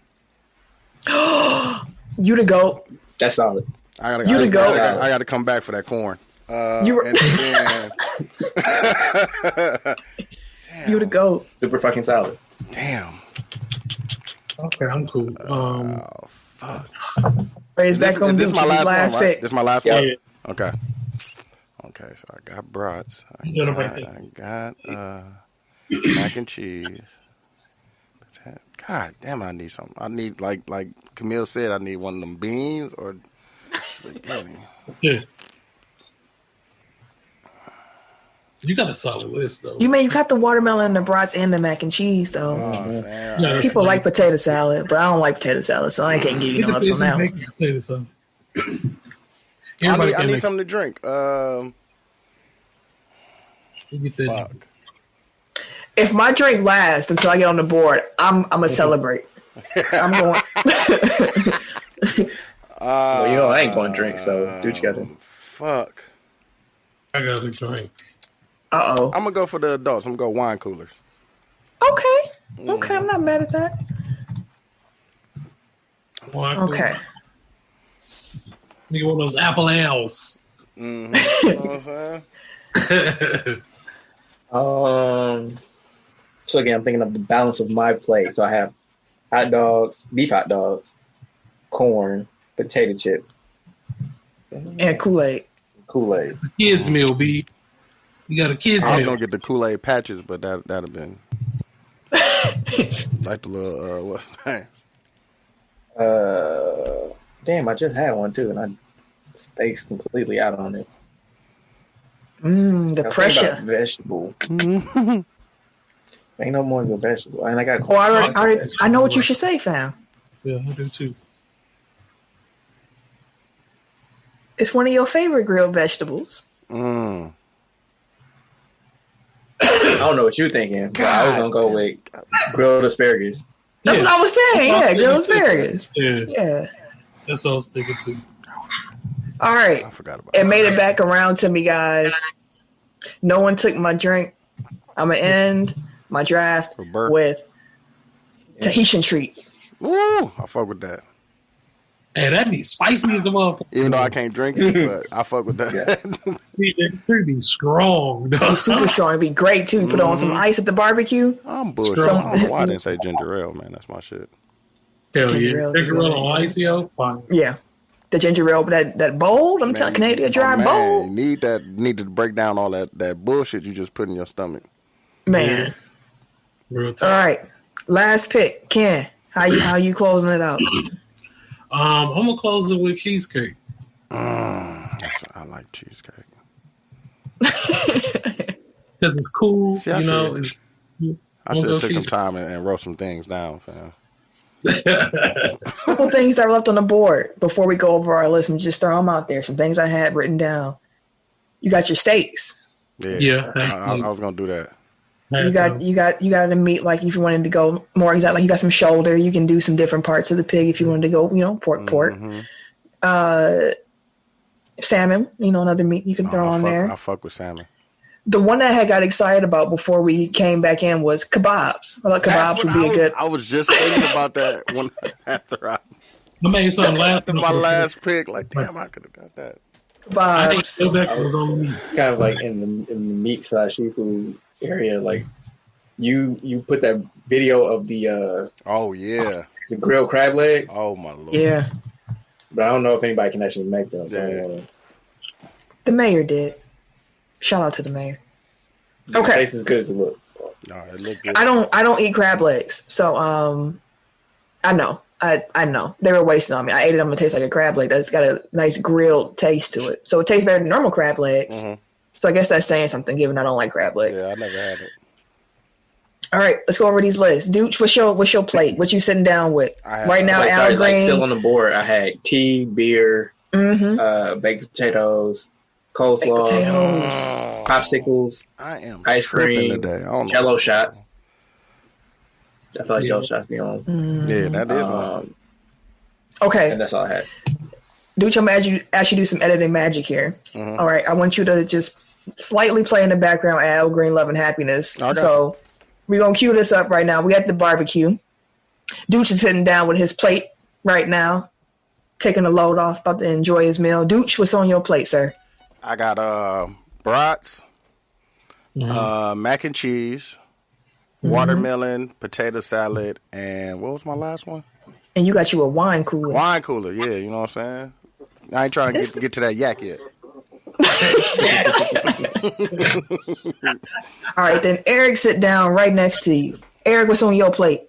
You the GOAT. that's solid. I gotta come back for that corn. You the GOAT. Super fucking solid. Damn. Okay, I'm cool. Fuck. Raise back on This is my last one, right? pick. This is my last Yeah. one. Okay. Okay, so I got brats. I got mac and cheese. God damn, I need something. I need like Camille said, I need one of them beans or spaghetti. Yeah. You got a solid list though. You got the watermelon, the brats, and the mac and cheese though. Yeah, People like potato salad, but I don't like potato salad, so I can't give you no ups on that one. I need something to drink. Fuck. If my drink lasts until I get on the board, I'm gonna celebrate. I'm going. Well, you know I ain't going to drink, so do what you got to. Fuck. I got a drink. Uh-oh. I'm gonna go for the adults. I'm gonna go wine coolers. Okay, I'm not mad at that. Okay. You want those apple ales? You know what I'm saying? So again, I'm thinking of the balance of my plate. So I have hot dogs, beef hot dogs, corn, potato chips, And Kool-Aid. Kids meal, B. You got a kids I was meal. gonna get the Kool-Aid patches, but that'd have been like the little what's the name? Damn, I just had one too, and I spaced completely out on it. The pressure. Vegetable. Ain't no more than a vegetable. And I got. Oh, I know what you should say, fam. Yeah, I do too. It's one of your favorite grilled vegetables. I don't know what you're thinking, but I was gonna go with grilled asparagus. That's what I was saying. Yeah, grilled asparagus. Yeah. That's what I was thinking too. All right. I forgot about It made it back around to me, guys. No one took my drink. I'm going to end my draft with Tahitian treat. Ooh, I fuck with that. Hey, that'd be spicy as a motherfucker. Even though I can't drink it, but I fuck with that. It'd be strong. It'd be super strong. It'd be great, too. You put on some ice at the barbecue. I'm bullshit. I don't know why I didn't say ginger ale, man. That's my shit. Hell yeah. Ginger ale on ice, yo. Fine. Yeah. The ginger ale, that bowl, I'm telling Canadian dry bowl. You need to break down all that bullshit you just put in your stomach. Man. Real All time. right. Last pick. Ken, how you closing it out? I'm gonna close it with cheesecake. I like cheesecake. Because it's cool, See, you know. I should have took some time and wrote some things down, fam. Couple things that are left on the board before we go over our list. Let me just throw them out there. Some things I had written down. You got your steaks. Yeah. I was gonna do that. You got the meat. Like if you wanted to go more exact, like you got some shoulder. You can do some different parts of the pig if you wanted to go. Pork. Salmon. Another meat you can throw on there. I fuck with salmon. The one that I had got excited about before we came back in was kebabs. I thought kebabs would be a good. I was just thinking about that after I made something last. My last pick, like damn, I could have got that. Kebabs. Kind of like in the meat / seafood area, like you put that video of the the grilled crab legs. Oh my lord. Yeah. But I don't know if anybody can actually make them. The mayor did. Shout out to the mayor. Okay. It tastes as good as it looks. No, it looked good. I don't eat crab legs, so I know. I know. They were wasting on me. I ate it. I'm gonna taste like a crab leg. That's got a nice grilled taste to it. So it tastes better than normal crab legs. Mm-hmm. So I guess that's saying something, given I don't like crab legs. Yeah, I never had it. All right, let's go over these lists. Dude, what's your plate? What you sitting down with right now? Al Green. Still on the board. I had tea, beer, baked potatoes, coleslaw, popsicles, ice cream, Jello shots. I feel like Jello shots be on. Yeah, that is one. Okay, and that's all I had. Dude, I'm gonna ask you to do some editing magic here. Mm-hmm. All right, I want you to just slightly play in the background Al Green, Love and Happiness. Okay. So we're gonna cue this up right now. We got the barbecue. Dooch is sitting down with his plate right now, taking a load off, about to enjoy his meal. Dooch, what's on your plate, sir? I got brats, mac and cheese, watermelon, potato salad, and what was my last one? And you got you a wine cooler. Wine cooler, yeah, you know what I'm saying? I ain't trying to get to that yak yet. All right, then Eric, sit down right next to you. Eric, what's on your plate?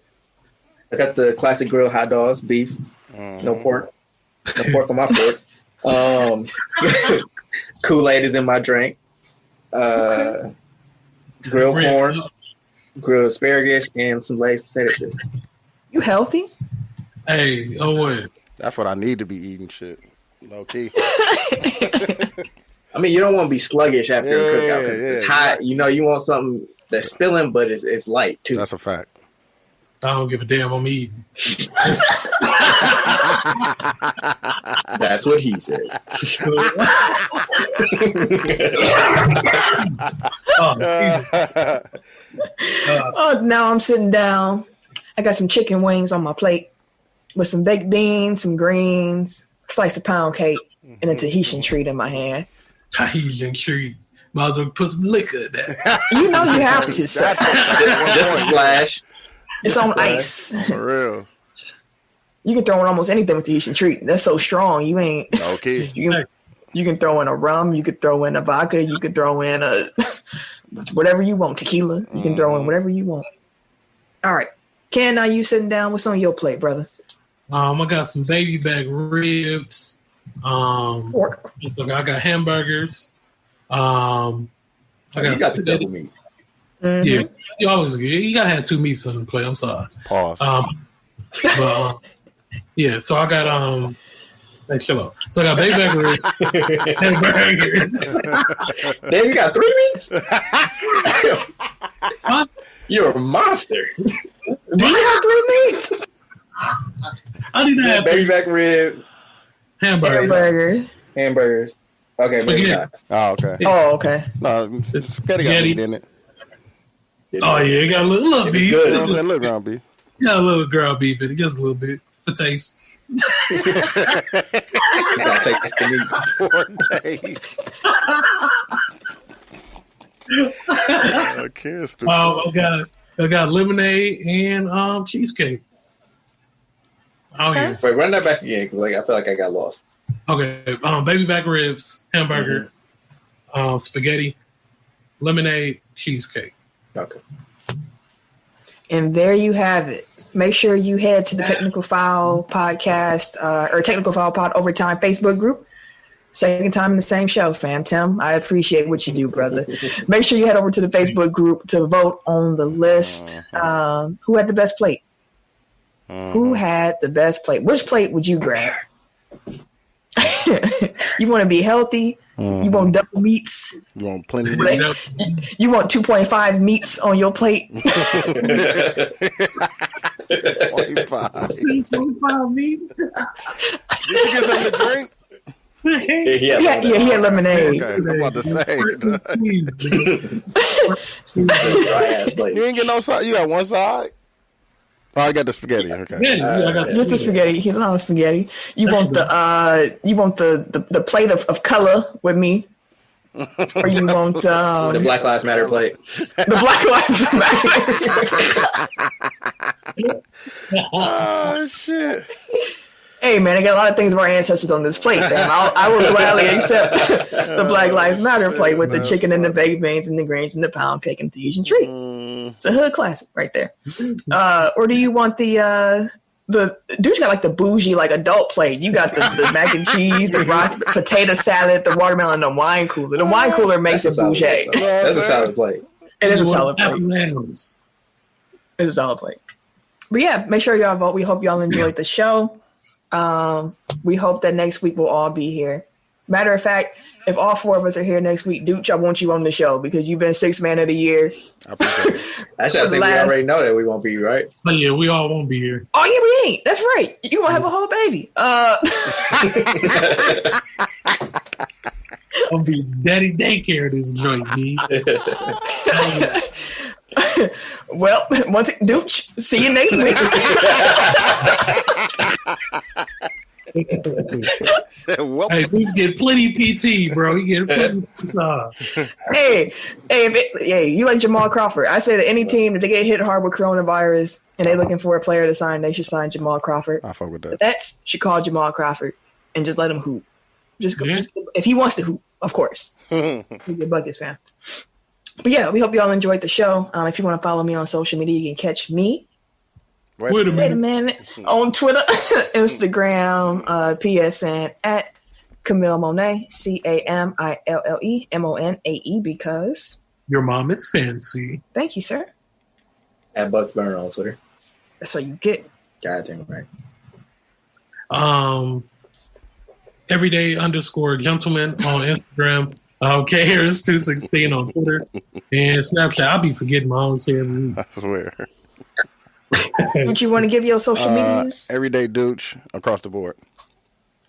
I got the classic grilled hot dogs, beef, no pork on my fork. Kool-Aid is in my drink. Grilled corn, grilled asparagus, and some Lay's potato chips. You healthy? Hey, wait. That's what I need to be eating, shit. Low key. I mean, you don't want to be sluggish after a cookout. It's hot. You know, you want something that's spilling, but it's light, too. That's a fact. I don't give a damn. I'm eating. That's what he said. Now I'm sitting down. I got some chicken wings on my plate with some baked beans, some greens, a slice of pound cake, and a Tahitian treat in my hand. Tahitian treat. Might as well put some liquor in that. You know you have to, sir. Just a splash. It's on ice. For real. You can throw in almost anything with the Tahitian treat. That's so strong. You ain't okay. You can throw in a rum. You could throw in a vodka. You could throw in a whatever you want. Tequila. You can throw in whatever you want. All right. Ken, now you sitting down. What's on your plate, brother? I got some baby back ribs. Pork. I got hamburgers. You got the double meat. Mm-hmm. Yeah, you gotta have two meats on the plate. I'm sorry. Pause. Yeah. So I got hey, chill out. So I got baby back ribs, hamburgers. Damn, you got 3 meats? Huh? You're a monster. Do you have 3 meats? I do not have baby back rib, hamburgers. Okay, maybe not. Oh, okay. Oh, okay. No, spaghetti got meat in it. Oh yeah, it got a little beef. Good. You know what I'm saying? Little ground beef. Got a little ground beef in it, just a little bit for taste. You gotta take this to meat. 4 days. I got lemonade and cheesecake. Oh yeah. Wait, run that back again because I feel like I got lost. Okay, baby back ribs, hamburger, spaghetti, lemonade, cheesecake. Okay. And there you have it. Make sure you head to the Technical Foul Podcast or Technical Foul Pod Overtime Facebook group. Second time in the same show, fam. Tim, I appreciate what you do, brother. Make sure you head over to the Facebook group to vote on the list. Who had the best plate? Who had the best plate? Which plate would you grab? You want to be healthy? You want double meats? You want plenty of meats? You want 2.5 meats on your plate? 2.5 meats? Did you get something to drink? He had he had lemonade. Okay, I'm about to say. dry ass plate. You ain't get no side. You got one side. Oh, I got the spaghetti. Okay. Yeah, I got Just the spaghetti. He loves spaghetti. You want the plate of color with me, or you want The Black Lives Matter plate. the Black Lives Matter? Oh shit. Hey man, I got a lot of things of our ancestors on this plate. Fam. I will gladly accept the Black Lives Matter plate with the chicken and the baked beans and the greens and the pound cake and the Asian treat. It's a hood classic right there. Or do you want the dude got like the bougie like adult plate? You got the mac and cheese, the broccoli, potato salad, the watermelon, and the wine cooler. The wine cooler makes it bougie. That's a solid plate. It is a solid plate. It's a solid plate. But yeah, make sure y'all vote. We hope y'all enjoyed the show. We hope that next week we'll all be here. Matter of fact, if all four of us are here next week, Dooch, I want you on the show because you've been 6th man of the year. I appreciate it. Actually, I think we already know that we won't be, right? But yeah, we all won't be here. Oh yeah, we ain't. That's right. You gonna have a whole baby. I'll be daddy daycare this joint, B. Well, Dooch, see you next week. Well, Hey, we get plenty PT, bro. You get plenty. Hey, you like Jamal Crawford. I say that any team, if they get hit hard with coronavirus and they're looking for a player to sign, they should sign Jamal Crawford. I fuck with that. The Nets should call Jamal Crawford and just let him hoop. Just if he wants to hoop, of course. He's a Buckets fan. But yeah, we hope you all enjoyed the show. If you want to follow me on social media, you can catch me. Wait a minute. On Twitter, Instagram, PSN at Camille Monet, CamilleMonae, because Your mom is fancy. Thank you, sir. At Bucks Burner on Twitter. That's all you get. God damn right. Everyday_gentleman on Instagram. KHarris216 on Twitter and Snapchat. I'll be forgetting my own shit every week. I swear. Don't you want to give your social medias? Everyday Dooch across the board.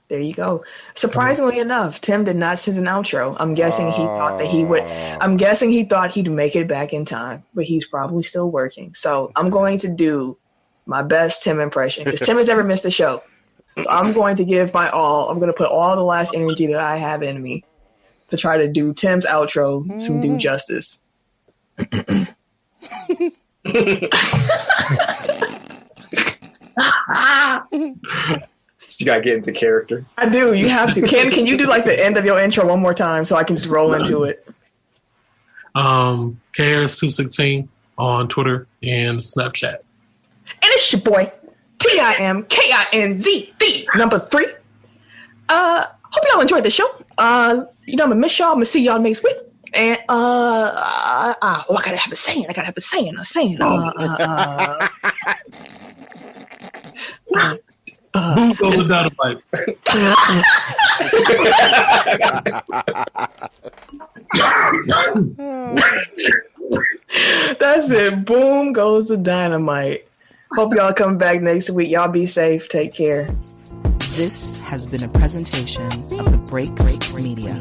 There you go. Surprisingly enough, Tim did not send an outro. I'm guessing he thought that he would. I'm guessing he thought he'd make it back in time, but he's probably still working. So I'm going to do my best Tim impression because Tim has never missed a show. So I'm going to give my all. I'm going to put all the last energy that I have in me to try to do Tim's outro to do justice. You gotta get into character. I do. You have to. Can you do like the end of your intro one more time so I can just roll into it? KHarris216 on Twitter and Snapchat. And it's your boy TIMKINZ, the number 3. Hope y'all enjoyed the show. I'm gonna miss y'all. I'm gonna see y'all next week. And I gotta have a saying. Boom goes the dynamite. That's it. Boom goes the dynamite. Hope y'all come back next week. Y'all be safe. Take care. This has been a presentation of the Break Media.